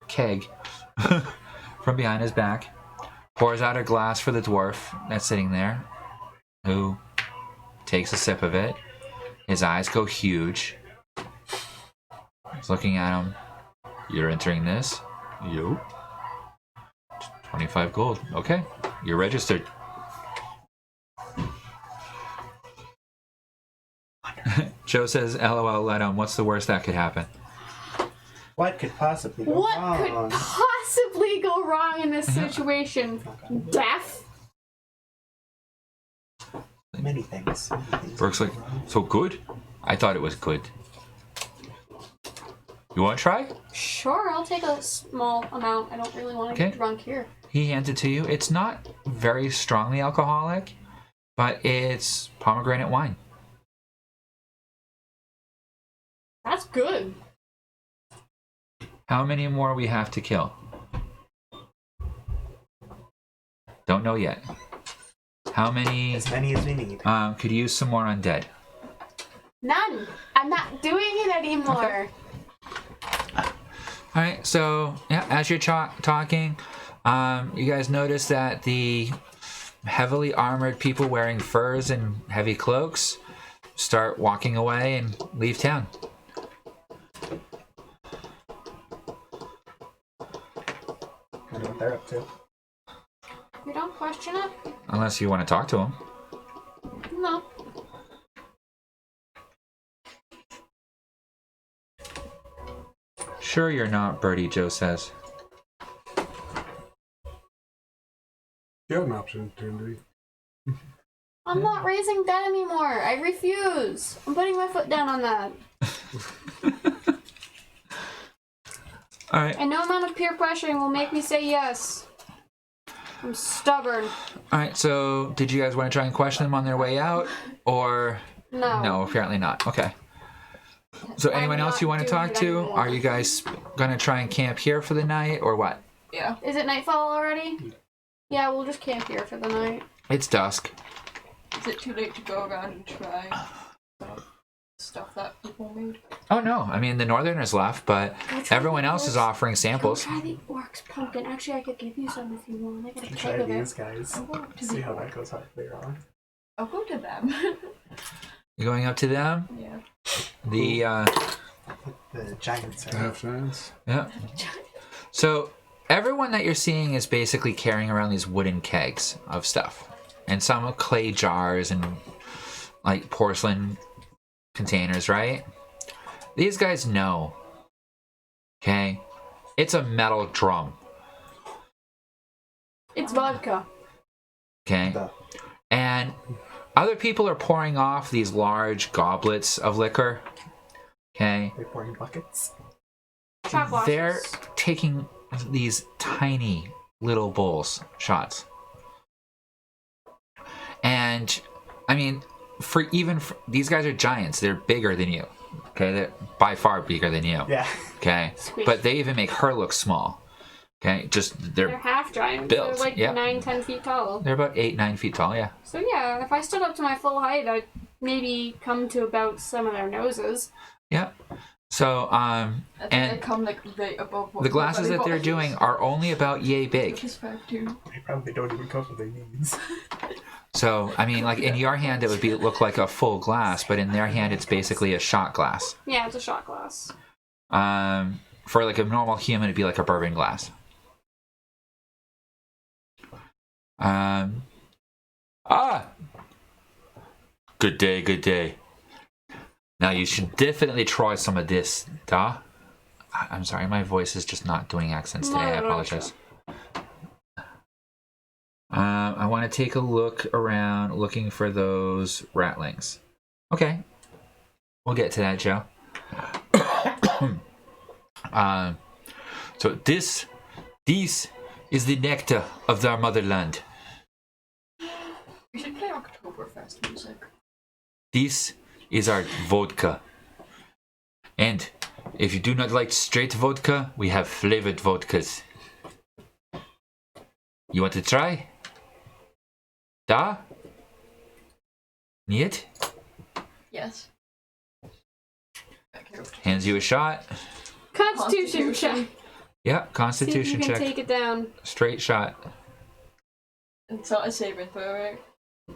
keg from behind his back, pours out a glass for the dwarf that's sitting there, who takes a sip of it. His eyes go huge. He's looking at him. You're entering this? You? 25 gold. Okay, you're registered. Joe says, LOL, let him. What's the worst that could happen? What could possibly go What wrong? could possibly go wrong in this situation? Death? Many things. Brooke's like, so good? I thought it was good. You want to try? Sure, I'll take a small amount. I don't really want to Okay. get drunk here. He hands it to you. It's not very strongly alcoholic, but it's pomegranate wine. That's good. How many more we have to kill? Don't know yet. How many? As many as we need. Could use some more undead. None. I'm not doing it anymore. All right. So yeah, as you're talking, you guys notice that the heavily armored people wearing furs and heavy cloaks start walking away and leave town. I know what they're up to. We don't question it? Unless you want to talk to them. No. Sure you're not, Birdie, Joe says. You have an option to do. I'm not raising debt anymore. I refuse. I'm putting my foot down on that. All right. And no amount of peer pressuring will make me say yes. I'm stubborn. All right. So did you guys want to try and question them on their way out, or No. no? Apparently not. Okay. So anyone I'm else you not want to doing talk it to? anymore. Are you guys gonna try and camp here for the night, or what? Yeah. Is it nightfall already? Yeah, we'll just camp here for the night. It's dusk. Is it too late to go around and try stuff that people made? Oh no! I mean the Northerners left, but Go try everyone the else is orcs. offering Go samples. try the orcs pumpkin. Actually, I could give you some if you want. I got a Try keg of these it. guys. I'll go up to See the how that goes out later on. I'll go to them. You going up to them? Yeah. The The giants are. Half chance. yeah. So everyone that you're seeing is basically carrying around these wooden kegs of stuff, and some are clay jars and like porcelain containers, right? These guys know. Okay, it's a metal drum. It's vodka. Okay, The- and other people are pouring off these large goblets of liquor. Okay, They're pouring buckets. Shot glasses. they're taking these tiny little bowls shots, and I mean, for these guys are giants. They're bigger than you. Okay, they're by far bigger than you. Yeah. Okay, Squeak. but they even make her look small. Okay, just They're half giant. built, They're like yeah. 9-10 feet tall. they're about 8-9 feet tall. Yeah. So yeah, if I stood up to my full height, I'd maybe come to about some of their noses. Yeah. So I think And they come like right above what the glasses that they're doing are only about yay big. Which is 5'2". They probably don't even cover their knees. So I mean, like in your hand, it would look like a full glass, but in their hand, it's basically a shot glass. Yeah, it's a shot glass. For like a normal human, it'd be like a bourbon glass. Good day, good day. Now you should definitely try some of this, duh. I'm sorry, my voice is just not doing accents today. I No, apologize. I want to take a look around looking for those ratlings. Okay. We'll get to that, Joe. So this is the nectar of our motherland. We should play Oktoberfest music. This is our vodka. And if you do not like straight vodka, we have flavored vodkas. You want to try? Da? Niet? Yes. Hands you a shot. Constitution check. Yeah, See if constitution you can check. take it down. Straight shot. It's not a saving throw, right?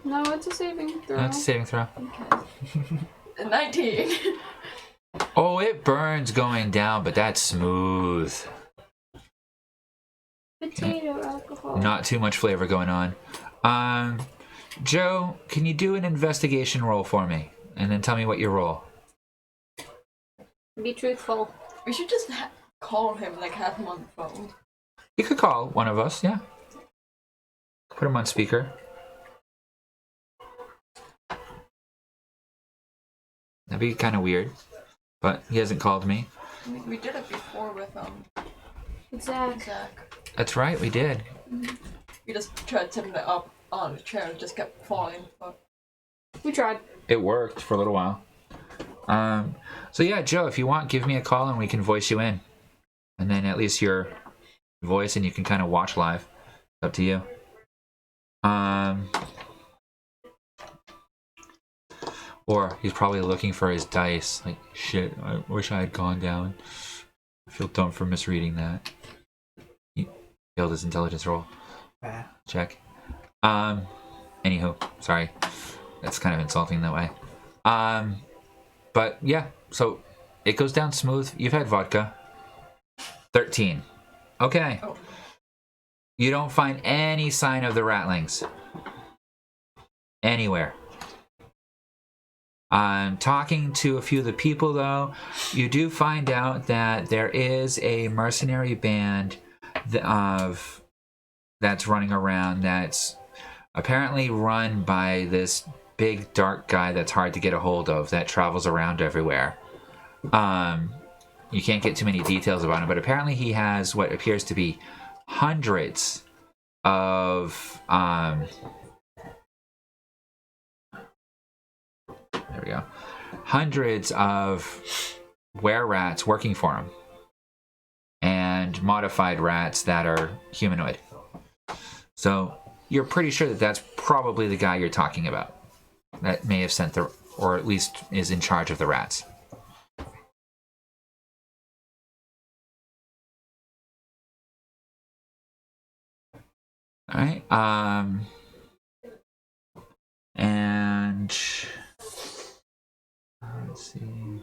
No, it's a saving throw. That's a saving throw. Okay. 19. Oh, it burns going down, but that's smooth. Potato alcohol. Not too much flavor going on. Joe, can you do an investigation roll for me? And then tell me what you roll. Be truthful. We should just call him, like have him on the phone. You could call one of us, yeah. Put him on speaker. That'd be kind of weird, but he hasn't called me. We did it before with Zach. Zach. That's right, we did. We just tried setting it up on a chair and it just kept falling. But We tried. It worked for a little while. So yeah, Joe, if you want, give me a call and we can voice you in. And then at least your voice and you can kind of watch live. It's up to you. Or he's probably looking for his dice. Like, shit, I wish I had gone down. I feel dumb for misreading that. He failed his intelligence roll. Check. Anywho, sorry. That's kind of insulting that way. But yeah, so it goes down smooth. You've had vodka. 13. Okay. Oh. You don't find any sign of the ratlings. Anywhere. I'm talking to a few of the people, though. You do find out that there is a mercenary band that's running around that's apparently run by this big dark guy that's hard to get a hold of that travels around everywhere. You can't get too many details about him, but apparently he has what appears to be hundreds of there we go. Hundreds of were-rats working for him. And modified rats that are humanoid. So you're pretty sure that that's probably the guy you're talking about. That may have sent the, or at least is in charge of the rats. Alright, and let's see.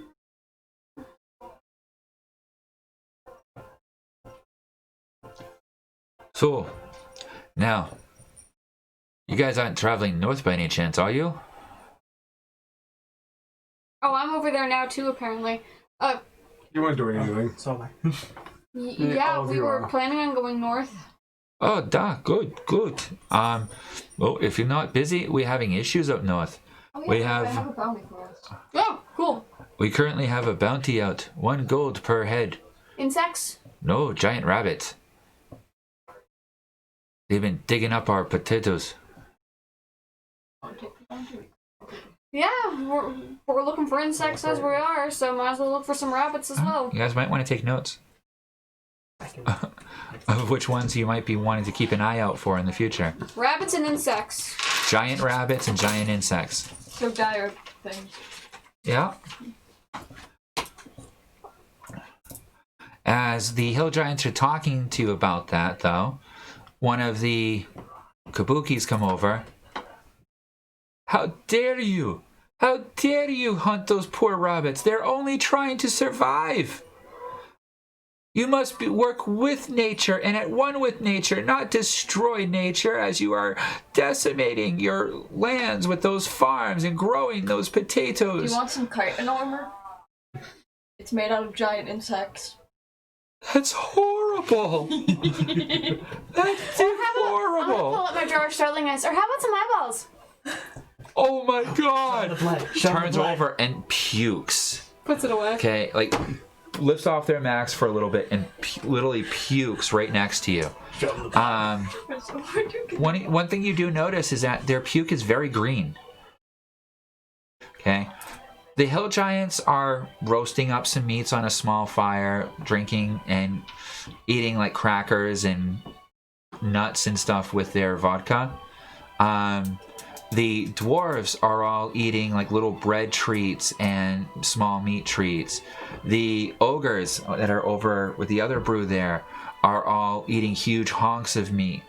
So, now, you guys aren't traveling north by any chance, are you? Oh, I'm over there now too, apparently. You weren't doing anything. So am I. Yeah, all of we you were are. planning on going north. Oh, good. Well, if you're not busy, we're having issues up north. oh yeah, We I have- have a bounty for us. Oh, cool. We currently have a bounty out, 1 gold per head. Insects? No, giant rabbits. They've been digging up our potatoes. I'll take the bounty. Yeah, we're looking for insects as we are, so might as well look for some rabbits as well. You guys might want to take notes I can, of which ones you might be wanting to keep an eye out for in the future. Rabbits and insects. Giant rabbits and giant insects. So dire thing. Yeah. As the hill giants are talking to you about that, though, one of the kabukis come over. How dare you? How dare you hunt those poor rabbits? They're only trying to survive. You must work with nature and at one with nature, not destroy nature as you are decimating your lands with those farms and growing those Do potatoes. you want some chitin armor? It's made out of giant insects. That's horrible. That's I'm gonna pull horrible. up my drawer, Starling Ice. Or how about some eyeballs? Oh my god. Turns blood. over and pukes. Puts it away. Okay, like lifts off their max for a little bit and literally pukes right next to you. One thing you do notice is that their puke is very green. Okay. The hill giants are roasting up some meats on a small fire, drinking and eating like crackers and nuts and stuff with their vodka. The dwarves are all eating like little bread treats and small meat treats. The ogres that are over with the other brew there are all eating huge honks of meat.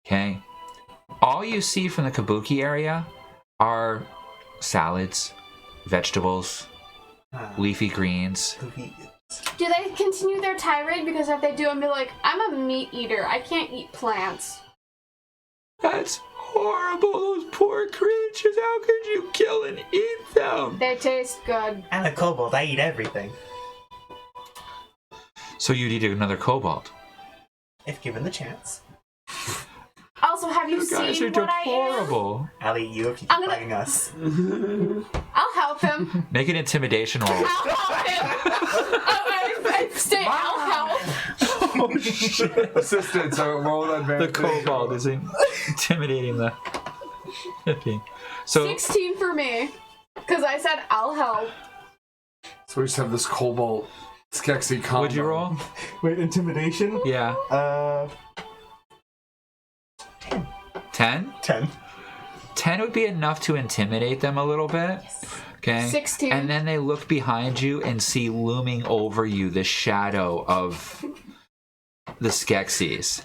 Okay? All you see from the kabuki area are salads, vegetables, leafy greens. Do they continue their tirade? Because if they do, I'm like, I'm a meat eater. I can't eat plants. That's horrible. Those poor creatures. How could you kill and eat them? They taste good. I'm a kobold. I eat everything. So you'd eat another kobold. If given the chance. Also, have you You guys seen are what I am? deplorable. I'll eat you if you I'm keep gonna- fighting us. I'll help him. Make an intimidation roll. I'll help him. I'll help. Oh shit. Assistant, so roll The advantage. kobold is intimidating the hippie. So 16 for me. Because I said I'll help. So we just have this cobalt Skeksy combo. would you roll? Wait, intimidation? Yeah. 10? 10. 10 would be enough to intimidate them a little bit. Okay. 16. And then they look behind you and see looming over you the shadow of the Skeksies,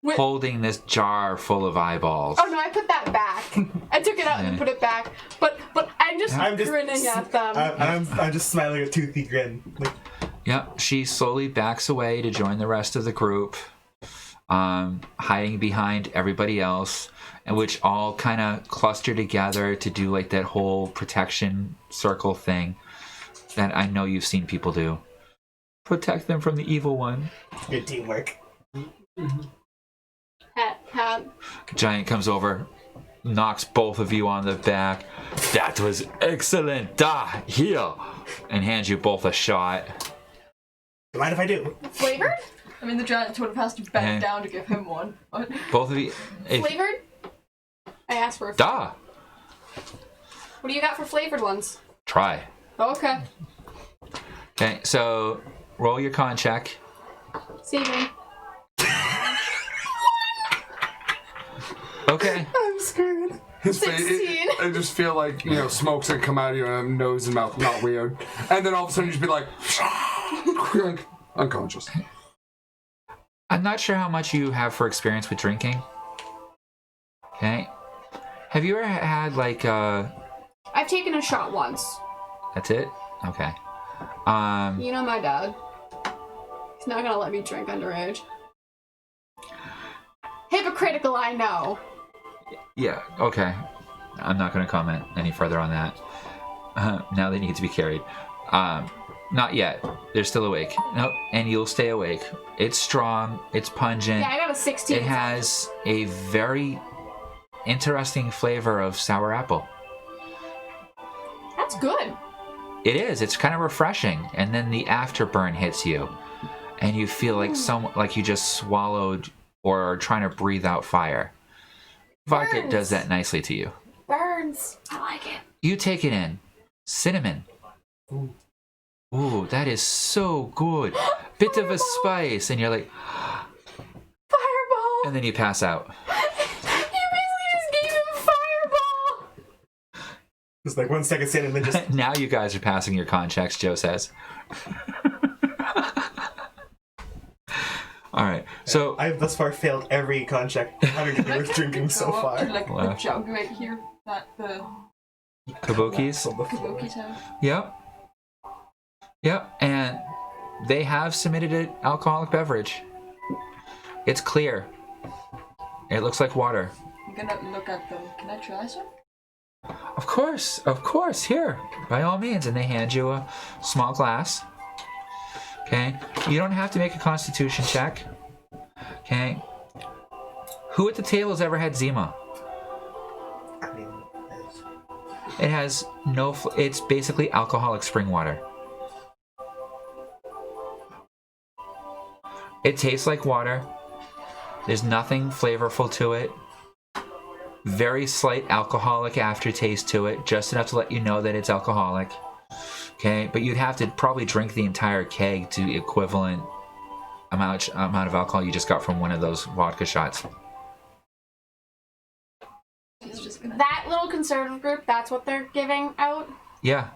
Wait. holding this jar full of eyeballs. Oh no, I put that back. I took it out and put it back. But I'm just grinning at them. I'm just smiling a toothy grin. Like, Yep, she slowly backs away to join the rest of the group, hiding behind everybody else, and which all kind of cluster together to do like that whole protection circle thing that I know you've seen people do. Protect them from the evil one. good teamwork. Hat. Giant comes over, knocks both of you on the back. That was excellent. Here, and hands you both a shot. Don't mind if I do. Flavored? I mean, the giant would have has to bend Yeah. down to give him one. But Both of you. Flavored? I asked for a Da. What do you got for flavored ones? Try. Okay. Okay, so roll your con check. Saving. Okay. I'm screwed. His face, 16. I just feel like, smoke's gonna come out of your nose and mouth, not weird. And then all of a sudden you just be like, unconscious. I'm not sure how much you have for experience with drinking. Okay. Have you ever had like I've taken a shot once. that's it? Okay. You know my dad. He's not gonna let me drink underage. Hypocritical, I know. Yeah, okay. I'm not going to comment any further on that. Now they need to be carried. Not yet. They're still awake. Nope. And you'll stay awake. It's strong. It's pungent. Yeah, I got a 16. It has a very interesting flavor of sour apple. That's good. It is. It's kind of refreshing. And then the afterburn hits you. And you feel like you just swallowed or are trying to breathe out fire. Vodka Burns. does that nicely to you. Burns. I like it. You take it in. Cinnamon. Ooh, that is so good. Bit of a spice, and you're like, Fireball. and then you pass out. You basically just gave him a fireball. Just like 1 second in and then just. Now you guys are passing your con checks, Joe says. All right, so I have thus far failed every con check having to do with drinking so go up far. to, like Wow. the jug right here that the kabukis. On the floor. Kabukis have. Yep, and they have submitted an alcoholic beverage. It's clear. It looks like water. I'm gonna look at them. Can I try some? Of course. Here, by all means. And they hand you a small glass. Okay? You don't have to make a constitution check. Okay? Who at the table has ever had Zima? I mean, It has no... It's basically alcoholic spring water. It tastes like water. There's nothing flavorful to it. Very slight alcoholic aftertaste to it, just enough to let you know that it's alcoholic. Okay, but you'd have to probably drink the entire keg to the equivalent amount of alcohol you just got from one of those vodka shots. He's just gonna. That little conservative group, that's what they're giving out. Yeah.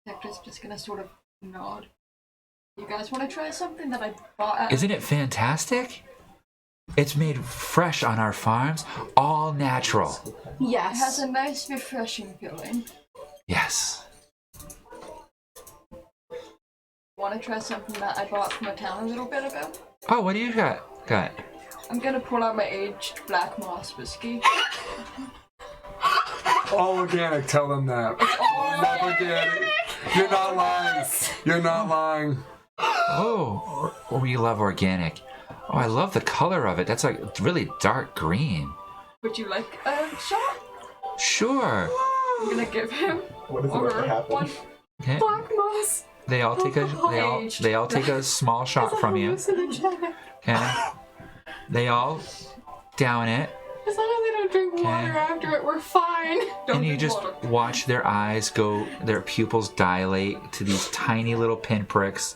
Hector's just gonna sort of nod. You guys want to try something that I bought at? Isn't it fantastic? It's made fresh on our farms, all natural. It has Yes. a nice, refreshing feeling. Yes. Want to try something that I bought from a town a little bit ago? Oh, what do you got? I'm gonna pull out my aged black moss whiskey. All organic. Tell them that. All organic. You're not lying. You're not lying. Oh, we love organic. Oh, I love the color of it. That's like really dark green. Would you like a shot? Sure. I'm gonna give him what is about to happen? one. Okay. Black moss. They all take a small shot from you. Hallucinogenic. Okay. They all down it, As long as they don't drink water after it, we're fine. Don't and you drink just water. watch their eyes go, their pupils dilate to these tiny little pinpricks,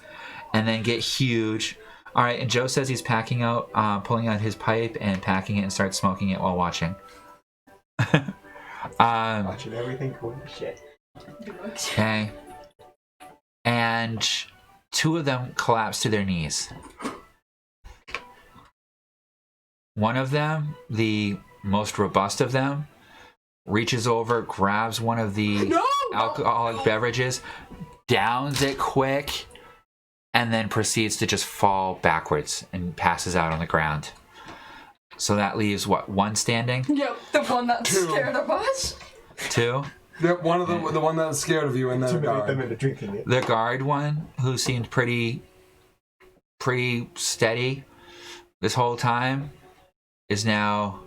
and then get huge. All right, and Joe says he's pulling out his pipe and packing it and starts smoking it while watching. Watching everything going to shit. Okay. And two of them collapse to their knees. One of them, the most robust of them, reaches over, grabs one of the alcoholic beverages, downs it quick, and then proceeds to just fall backwards and passes out on the ground. So that leaves, what, one standing? Yep, the one that's Two. scared of us. Two? Yep, one of the one that was scared of you and then Intimidate them died. into drinking it. The guard one, who seemed pretty steady this whole time, is now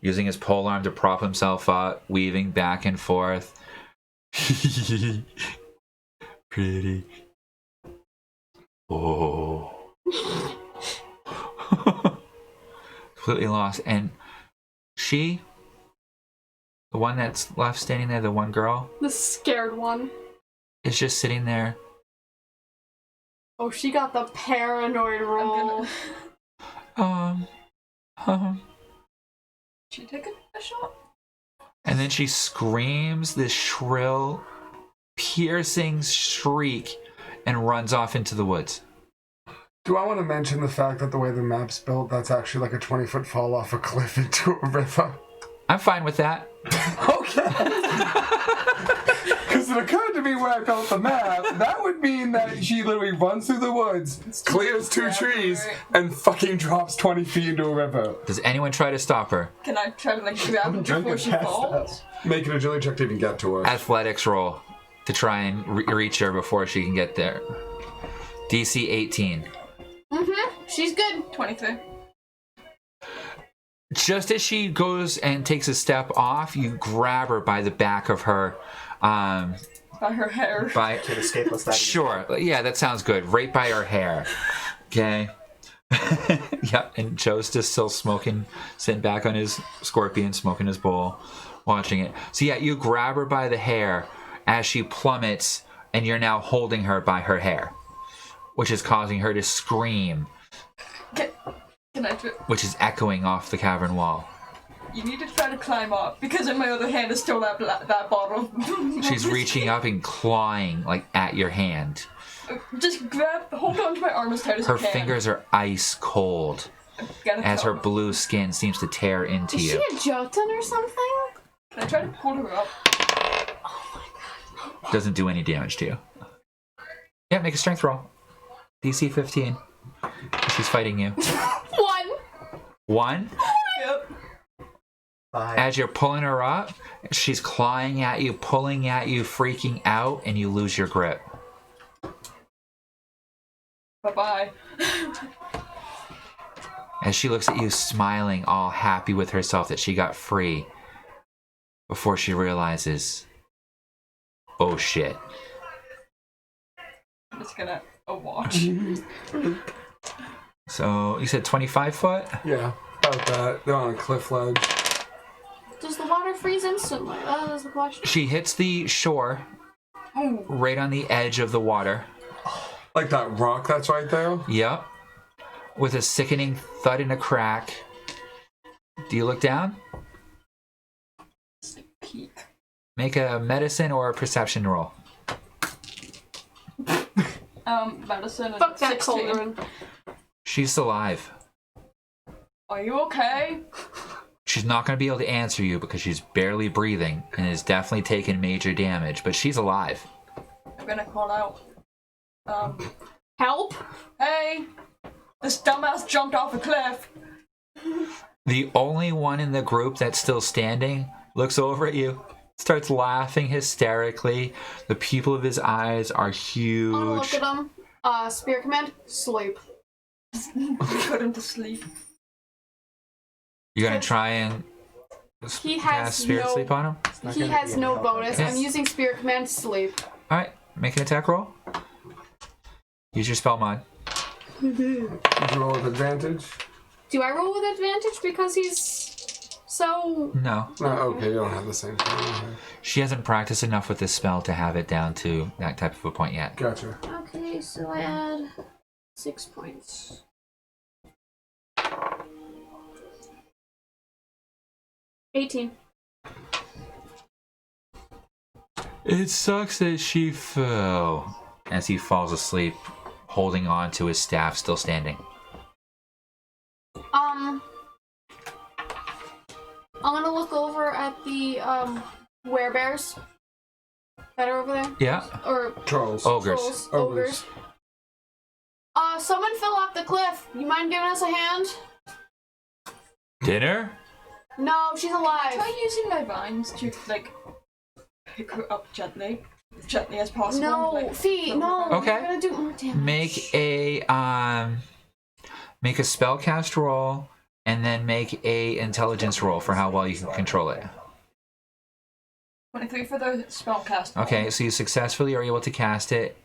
using his polearm to prop himself up, weaving back and forth. Pretty. Oh. Completely lost. And she, the one that's left standing there, the one girl, The scared one. is just sitting there. Oh, she got the paranoid roll. She take a shot? And then she screams this shrill, piercing shriek and runs off into the woods. Do I want to mention the fact that the way the map's built, that's actually like a 20-foot fall off a cliff into a river? I'm fine with that. Okay. Because it occurred to me when I built the map, that would mean that she literally runs through the woods, clears 2 trees, and fucking drops 20 feet into a river. Does anyone try to stop her? Can I try to like grab her before she falls? Make an agility check to even get to her. Athletics roll to try and reach her before she can get there. DC 18. She's good. 23. Just as she goes and takes a step off, you grab her by the back of her. By her hair. To escape us that Sure. Yeah, that sounds good. Right by her hair. Okay. Yep. And Joe's just still smoking, sitting back on his scorpion, smoking his bowl, watching it. So yeah, you grab her by the hair as she plummets, and you're now holding her by her hair, which is causing her to scream, Can I try? which is echoing off the cavern wall. You need to try to climb up because in my other hand is still that bottle. She's reaching up and clawing like at your hand. Just hold on to my arm as tight as Her you can. fingers are ice cold Gotta as her go. blue skin seems to tear into Is she you. a Jotun or something? Can I try to pull her up? Doesn't do any damage to you. Yeah, make a strength roll. DC 15. She's fighting you. 1. 1? Yep. 5. As you're pulling her up, she's clawing at you, pulling at you, freaking out, and you lose your grip. Bye-bye. As she looks at you, smiling, all happy with herself that she got free, before she realizes, oh shit. I'm just gonna watch. So, you said 25 foot? Yeah, about that. They're on a cliff ledge. Does the water freeze instantly? That is the question. She hits the shore, right on the edge of the water. Like that rock that's right there? Yep. With a sickening thud and a crack. Do you look down? Just like peek. Make a medicine or a perception roll. Medicine and Fuck that 16. cauldron. She's alive. Are you okay? She's not going to be able to answer you because she's barely breathing and has definitely taken major damage, but she's alive. I'm gonna call out. Help? Hey! This dumbass jumped off a cliff! The only one in the group that's still standing looks over at you, starts laughing hysterically. The pupil of his eyes are I'm gonna huge. look at him. Spirit command, sleep. Put him to sleep. You're going to try and He cast has spirit no. sleep on him? not He gonna has be no any help, bonus. I I'm guess. using spirit command, sleep. Alright, make an attack roll. Use your spell mod. Did you roll with advantage? Do I roll with advantage because he's so? No. No, okay, you don't have the same thing. Okay. She hasn't practiced enough with this spell to have it down to that type of a point yet. Gotcha. Okay, so I add 6 points. $18. It sucks that she fell. As he falls asleep, holding on to his staff, still standing. I'm gonna look over at the werebears that are over there. Yeah. Or Trolls. Ogres. trolls, Ogres. ogres. Someone fell off the cliff. You mind giving us a hand? Dinner? No, she's alive. Try using my vines to, like, pick her up gently. As gently as possible. No, like, Fee, throw her no. back. Okay. You're gonna do more damage. Make a spellcast roll, and then make a intelligence roll for how well you can control it. 23 for the spellcast. Okay, so you successfully are able to cast it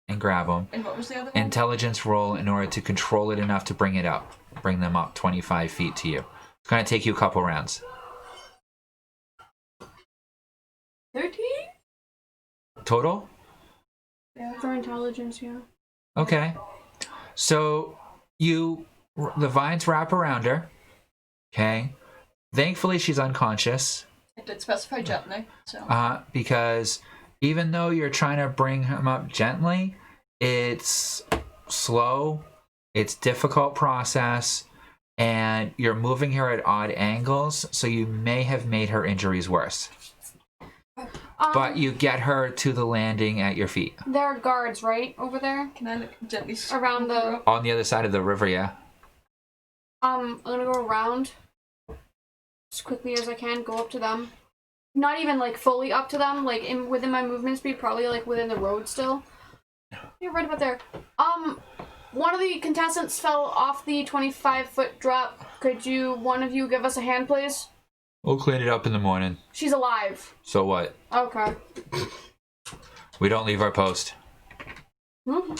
and grab them. And what was the other one? Intelligence roll in order to control it enough to bring it up. Bring them up 25 feet to you. It's going to take you a couple rounds. 13? Total? Yeah. For intelligence, yeah. Okay. So the vines wrap around her. Okay. Thankfully, she's unconscious. It did specify gently, so. Because even though you're trying to bring him up gently, it's slow, it's difficult process, and you're moving her at odd angles, so you may have made her injuries worse. But you get her to the landing at your feet. There are guards, right, over there? Can I, like, gently Around scoop her the- up? On the other side of the river, yeah. I'm gonna go around as quickly as I can, go up to them. Not even like fully up to them, like within my movement speed, probably like within the road still. You're right about there. One of the contestants fell off the 25-foot drop. Could one of you give us a hand, please? We'll clean it up in the morning. She's alive. So what? Okay. We don't leave our post. Mm-hmm.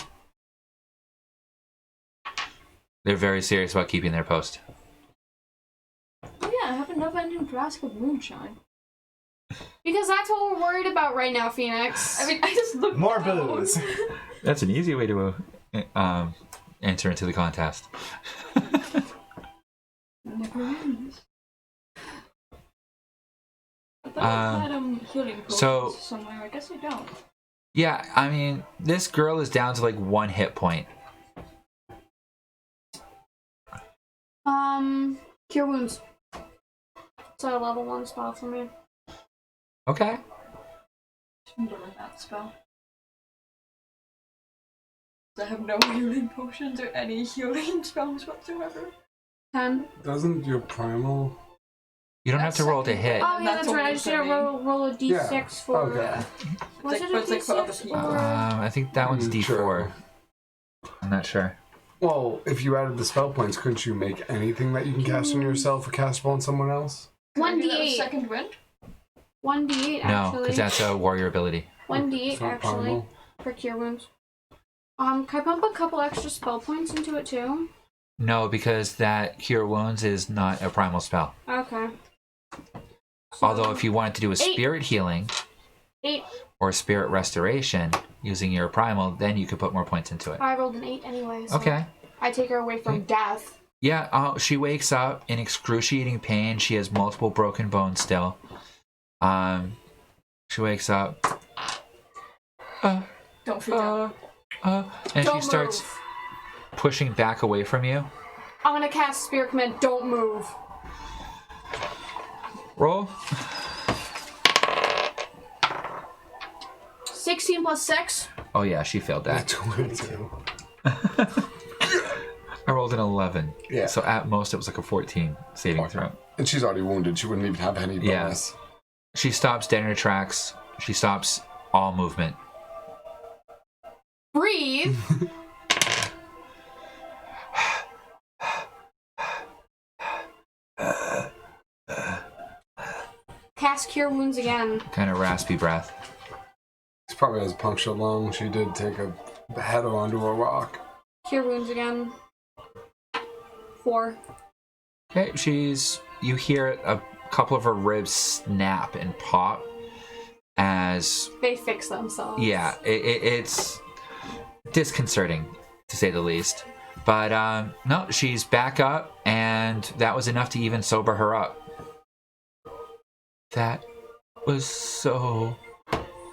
They're very serious about keeping their post. Oh yeah, I have enough ending flask of moonshine. Because that's what we're worried about right now, Phoenix. I mean, I just looked More down. booze. That's an easy way to enter into the contest. Never ends. I thought I had healing potions so- somewhere. I guess I don't. Yeah, I mean, this girl is down to like 1 hit point. Cure wounds. It's a level 1 spell for me. Okay. I'm doing that spell. I have no healing potions or any healing spells whatsoever. 10. Doesn't your primal... You don't have to roll to hit. Oh, yeah, That's that's right. I just need to only for roll a d6 Yeah. for. Okay. Was It's it like- a it's like for other d6 people. or? I think that one's D4. Sure. I'm not sure. Well, if you added the spell points, couldn't you make anything that you can cast on yourself or castable on someone else? Can we do that with 1d8. Second wind? 1d8 No, actually. because that's a warrior ability. 1d8 It's not actually primal. for cure wounds. Can I pump a couple extra spell points into it too? No, because that Cure Wounds is not a primal spell. Okay. Although if you wanted to do a spirit healing 8. or spirit restoration using your primal, then you could put more points into it. I rolled an 8 anyway. So Okay. I take her away from death. Yeah, she wakes up in excruciating pain. She has multiple broken bones still. She wakes up. Don't freak out. And Don't she starts move. pushing back away from you. I'm gonna cast Spirit Command. Don't move. Roll. 16 plus 6. Oh yeah, she failed that. 22. I rolled an 11. Yeah. So at most it was like a 14 saving throw. And she's already wounded. She wouldn't even have any Yeah. bonus. She stops dead in her tracks. She stops all movement. Breathe. Cast Cure Wounds again. Kind of raspy breath. She probably has punctured lung. She did take a header onto a rock. Cure Wounds again. 4. Okay, you hear a couple of her ribs snap and pop as, They fix themselves. yeah, it's disconcerting to say the least. But no, she's back up, and that was enough to even sober her up. That was so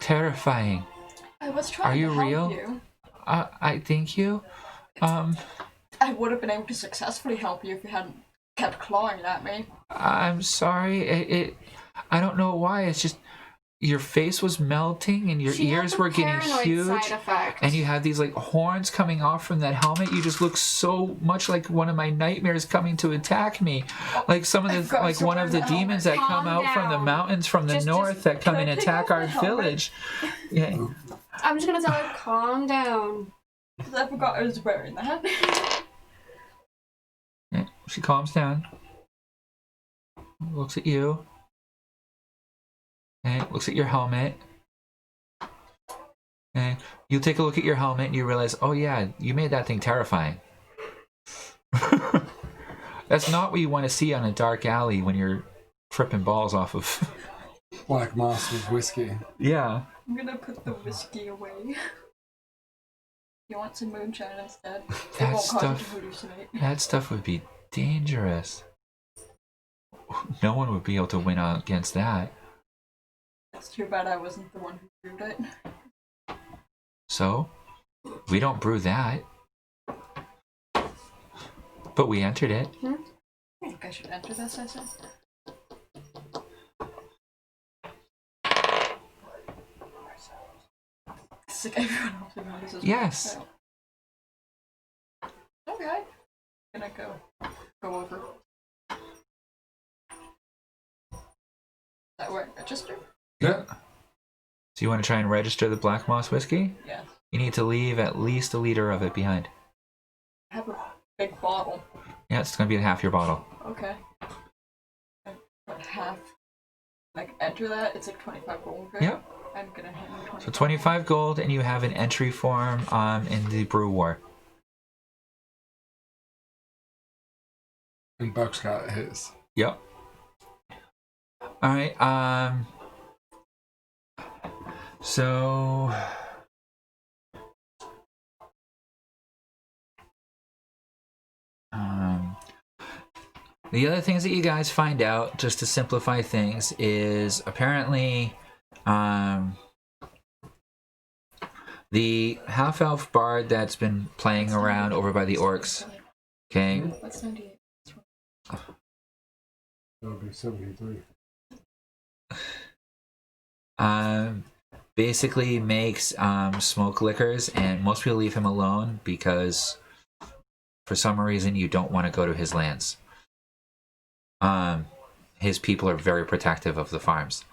terrifying. I was trying Are you to help real? you. I thank you. I would have been able to successfully help you if you hadn't kept clawing at me. I'm sorry. I don't know why. It's just your face was melting and your She had ears the were getting paranoid huge, side effect. and you had these like horns coming off from that helmet. You just look so much like one of my nightmares coming to attack me, like some of I've the got like to one wear of the the demons helmet. that come Calm out from the down. mountains from the Just- north that come can and I take attack off our the helmet? village. Yeah. I'm just gonna tell her, calm down. 'Cause I forgot I was wearing that. Yeah, she calms down, looks at you, and looks at your helmet. And you take a look at your helmet and you realize, oh yeah, you made that thing terrifying. That's not what you want to see on a dark alley when you're tripping balls off of. Black moss with whiskey. Yeah. I'm gonna put the whiskey away. You want some moonshine instead? It That won't cause you to stuff. hallucinate. That stuff would be dangerous. No one would be able to win against that. It's too bad I wasn't the one who brewed it. So, we don't brew that. But we entered it. I think I should enter this, I said. It's like everyone else in this is Yes. Okay. Gonna go over. That where register? Yeah. So you want to try and register the Black Moss whiskey? Yeah. You need to leave at least a liter of it behind. I have a big bottle. Yeah, it's going to be half your bottle. Okay. But half. Like enter that, it's like 25 gold. Right? Yep. I'm gonna hand you 25. So 25 gold, and you have an entry form in the brew war. And Buck's got his. Yep. All right. So. The other things that you guys find out, just to simplify things, is apparently the half-elf bard that's been playing around over by the orcs. Okay. What's 98? That would be 73. Basically makes smoke liquors, and most people leave him alone because for some reason you don't want to go to his lands. his people are very protective of the farms.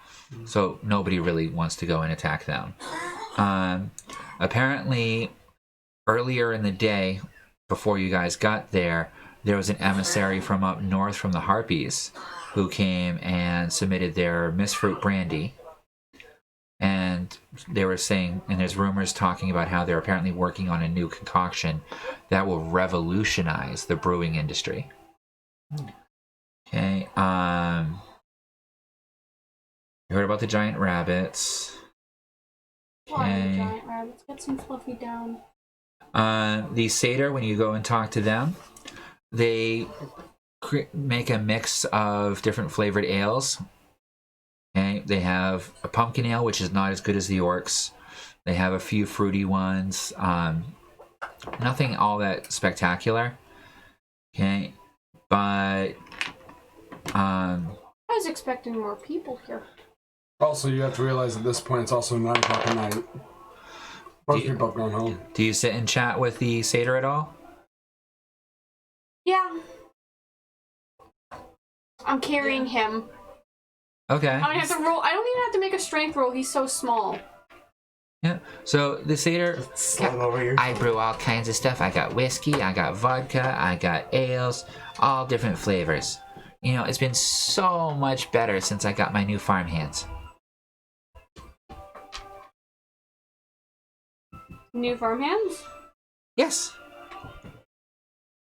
So nobody really wants to go and attack them. Apparently, earlier in the day, before you guys got there was an emissary from up north from the Harpies who came and submitted their Mistfruit brandy. And they were saying, and there's rumors talking about how they're apparently working on a new concoction that will revolutionize the brewing industry. Okay, you heard about the giant rabbits. Why are Okay. giant rabbits? Get some fluffy down. The Seder, when you go and talk to them, they make a mix of different flavored ales. Okay, they have a pumpkin ale, which is not as good as the orcs. They have a few fruity ones. Nothing all that spectacular. Okay, but I was expecting more people here. Also, you have to realize at this point it's also 9 o'clock at night. Most people have gone home. do you sit and chat with the Seder at all? Yeah. I'm carrying him. Okay. I don't have to roll. I don't even have to make a strength roll. He's so small. Yeah. So the Seder, Slung over your I brew all kinds of stuff. I got whiskey, I got vodka, I got ales, all different flavors. You know, it's been so much better since I got my new farm hands. New farmhands? Yes.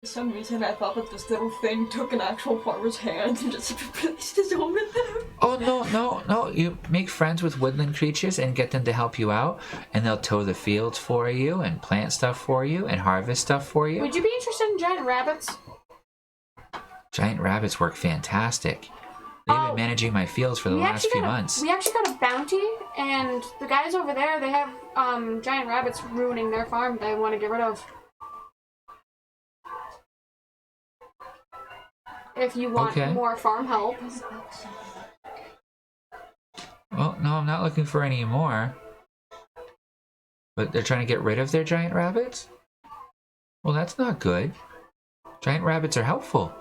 For some reason, I thought that this little thing took an actual farmer's hand and just replaced his own with them. Oh, no. You make friends with woodland creatures and get them to help you out, and they'll toe the fields for you and plant stuff for you and harvest stuff for you. Would you be interested in giant rabbits? Giant rabbits work fantastic. They've been managing my fields for the last few months. We actually got a bounty, and the guys over there, they have giant rabbits ruining their farm they want to get rid of. If you want more farm help. Well, no, I'm not looking for any more. But they're trying to get rid of their giant rabbits? Well, that's not good. Giant rabbits are helpful.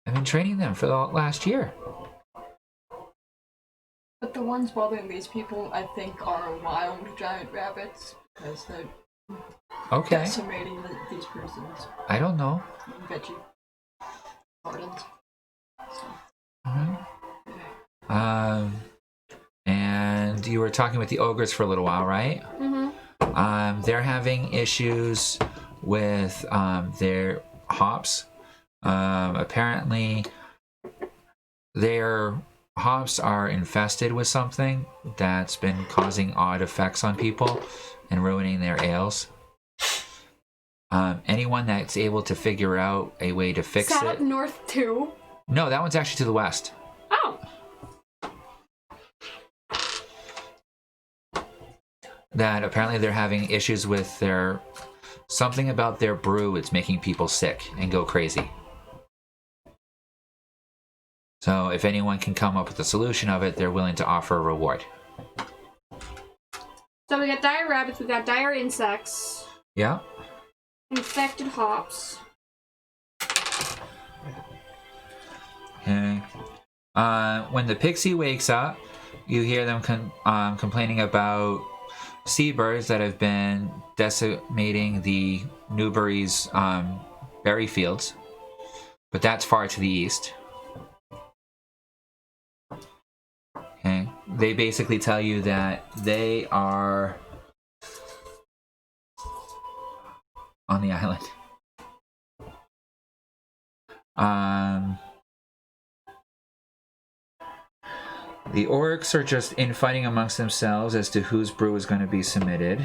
I've been training them for the last year. But the ones bothering these people, I think, are wild giant rabbits because they're decimating these persons. I don't know. Veggie gardens. And you were talking with the ogres for a little while, right? Mm-hmm. They're having issues with their hops. Apparently, their hops are infested with something that's been causing odd effects on people and ruining their ales. Anyone that's able to figure out a way to fix Is that it. up north too? No, that one's actually to the west. Oh. That apparently they're having issues with their something about their brew. It's making people sick and go crazy. So if anyone can come up with a solution of it, they're willing to offer a reward. So we got dire rabbits, we got dire insects, Yeah. infected hops. Okay. When the pixie wakes up, you hear them complaining about seabirds that have been decimating the Newbury's berry fields, but that's far to the east. Okay. They basically tell you that they are on the island. The orcs are just infighting amongst themselves as to whose brew is going to be submitted.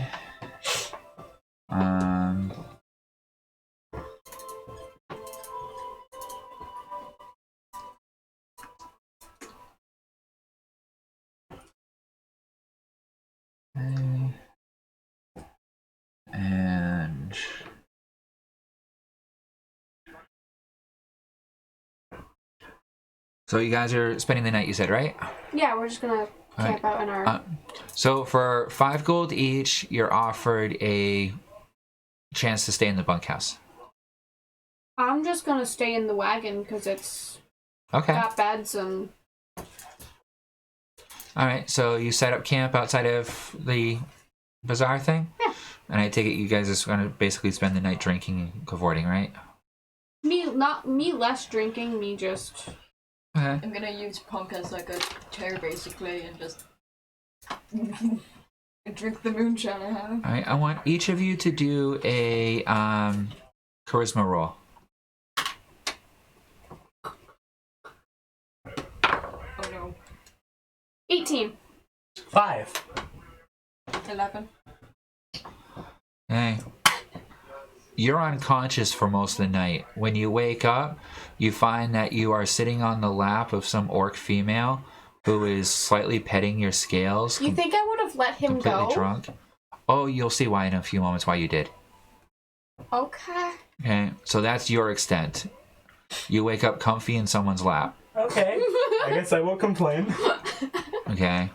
Okay. And so you guys are spending the night, you said, right? Yeah, we're just gonna camp out in our... So for 5 gold each, you're offered a chance to stay in the bunkhouse. I'm just gonna stay in the wagon because it's Okay. Got beds and... Alright, so you set up camp outside of the bazaar thing? Yeah. And I take it you guys are going to basically spend the night drinking and cavorting, right? Me less drinking, me just... Okay. I'm gonna use Punk as like a chair basically and just drink the moonshine I have. Alright, I want each of you to do a charisma roll. Oh no. 18. 5. 11. Okay. You're unconscious for most of the night. When you wake up, you find that you are sitting on the lap of some orc female who is slightly petting your scales. You think I would have let him completely go? drunk. Oh, you'll see why in a few moments why you did. Okay. Okay, so that's your extent. You wake up comfy in someone's lap. Okay. I guess I won't complain. Okay.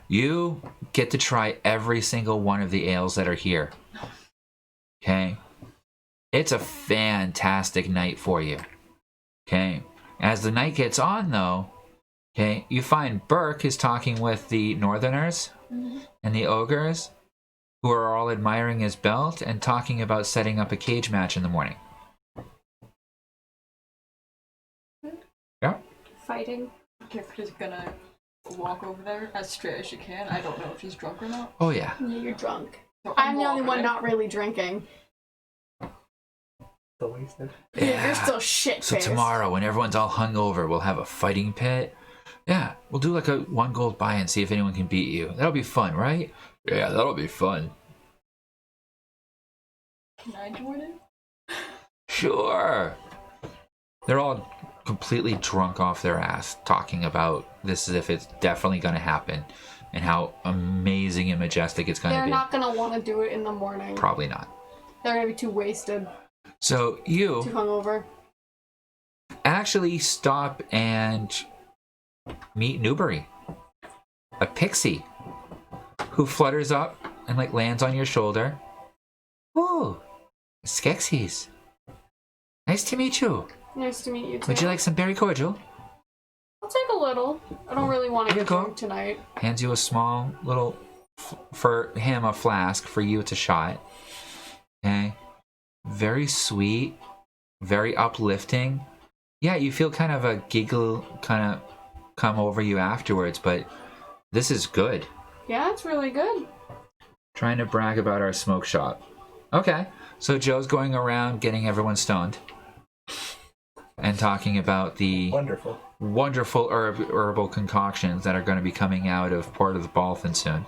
You get to try every single one of the ales that are here. Okay. It's a fantastic night for you. Okay. As the night gets on, though, okay, you find Burke is talking with the Northerners and the ogres, who are all admiring his belt and talking about setting up a cage match in the morning. Yeah. Fighting. Kif is gonna walk over there as straight as she can. I don't know if she's drunk or not. Oh, yeah. Yeah, you're drunk. So I'm the only one walking. not really drinking. Still wasted. Yeah, you're still shit So faced. tomorrow, when everyone's all hungover, we'll have a fighting pit. Yeah, we'll do like a 1 gold buy and see if anyone can beat you. That'll be fun, right? Yeah, that'll be fun. Can I join in? Sure. They're all completely drunk off their ass, talking about this as if it's definitely going to happen and how amazing and majestic it's going to They're be. not gonna want to do it in the morning. Probably not. They're gonna be too wasted, So too you hungover. actually stop and meet Newbury, a pixie who flutters up and like lands on your shoulder. Oh, Skeksies. Nice to meet you. Nice to meet you too. Would you like some berry cordial? I'll take a little. I don't really want to Here you get go. drunk tonight. Hands you a small little, for him a flask, for you it's a shot. Okay. Very sweet, very uplifting. Yeah, you feel kind of a giggle kind of come over you afterwards, but this is good. Yeah, it's really good. Trying to brag about our smoke shop. Okay, so Joe's going around getting everyone stoned and talking about the Wonderful. wonderful herbal concoctions that are going to be coming out of Port of the Balthan soon.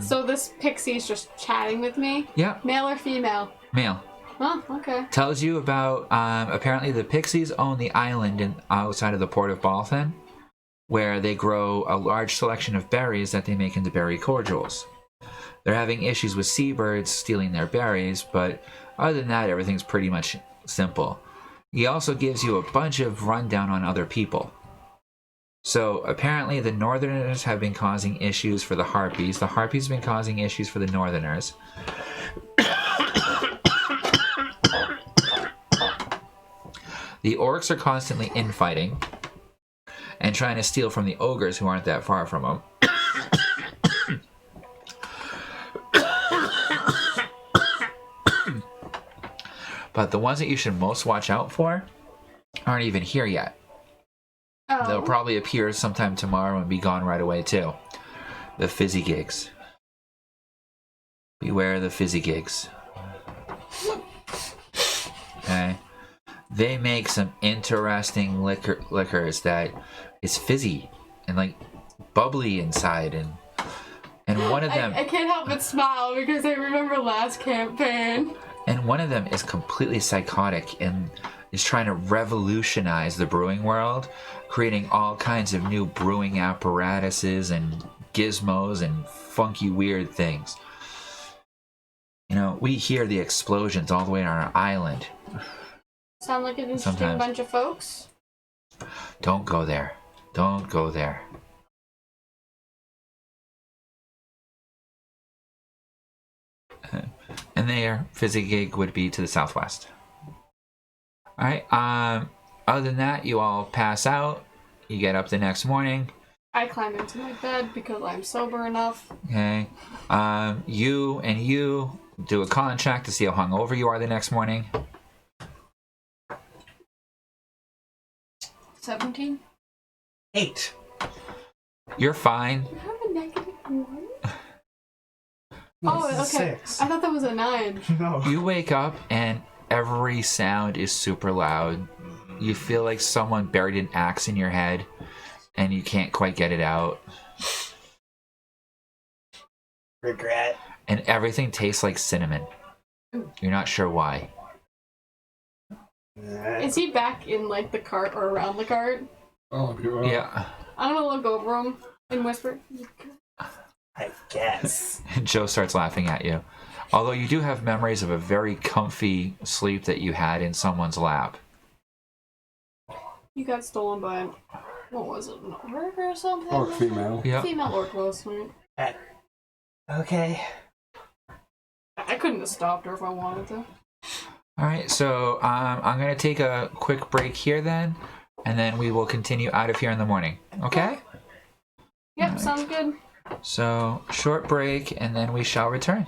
So this pixie's just chatting with me? Yeah, Male or female? male. Oh, okay. Tells you about, apparently the Pixies own the island outside of the Port of Balthan, where they grow a large selection of berries that they make into berry cordials. They're having issues with seabirds stealing their berries, but other than that, everything's pretty much simple. He also gives you a bunch of rundown on other people. So apparently the Northerners have been causing issues for the Harpies. The Harpies have been causing issues for the Northerners. The orcs are constantly infighting and trying to steal from the ogres who aren't that far from them. But the ones that you should most watch out for aren't even here yet. Oh. They'll probably appear sometime tomorrow and be gone right away too. The fizzy gigs. Beware the fizzy gigs. Okay. They make some interesting liquors that is fizzy and like bubbly inside, and one of them I can't help but smile because I remember last campaign. and one of them is completely psychotic and is trying to revolutionize the brewing world, creating all kinds of new brewing apparatuses and gizmos and funky weird things. You know, we hear the explosions all the way on our island. Sound like an interesting Sometimes. bunch of folks. Don't go there. Don't go there. And their fizzy gig would be to the southwest. All right. Other than that, you all pass out. You get up the next morning. I climb into my bed because I'm sober enough. Okay. You do a con check to see how hungover you are the next morning. 17? 8. You're fine. You have a negative 1? No, Oh, this is okay. 6. I thought that was a 9. No. You wake up and every sound is super loud. You feel like someone buried an axe in your head and you can't quite get it out. Regret. And everything tastes like cinnamon. You're not sure why. Is he back in like the cart or around the cart? Oh, Yeah. I'm gonna look over him and whisper. I guess. And Joe starts laughing at you. Although you do have memories of a very comfy sleep that you had in someone's lap. You got stolen by, what was it, an orc or something? Or female. Yeah. Female orc was. Right? Okay. I couldn't have stopped her if I wanted to. Alright, so I'm going to take a quick break here then, and then we will continue out of here in the morning. Okay? Yep, sounds good. So, short break, and then we shall return.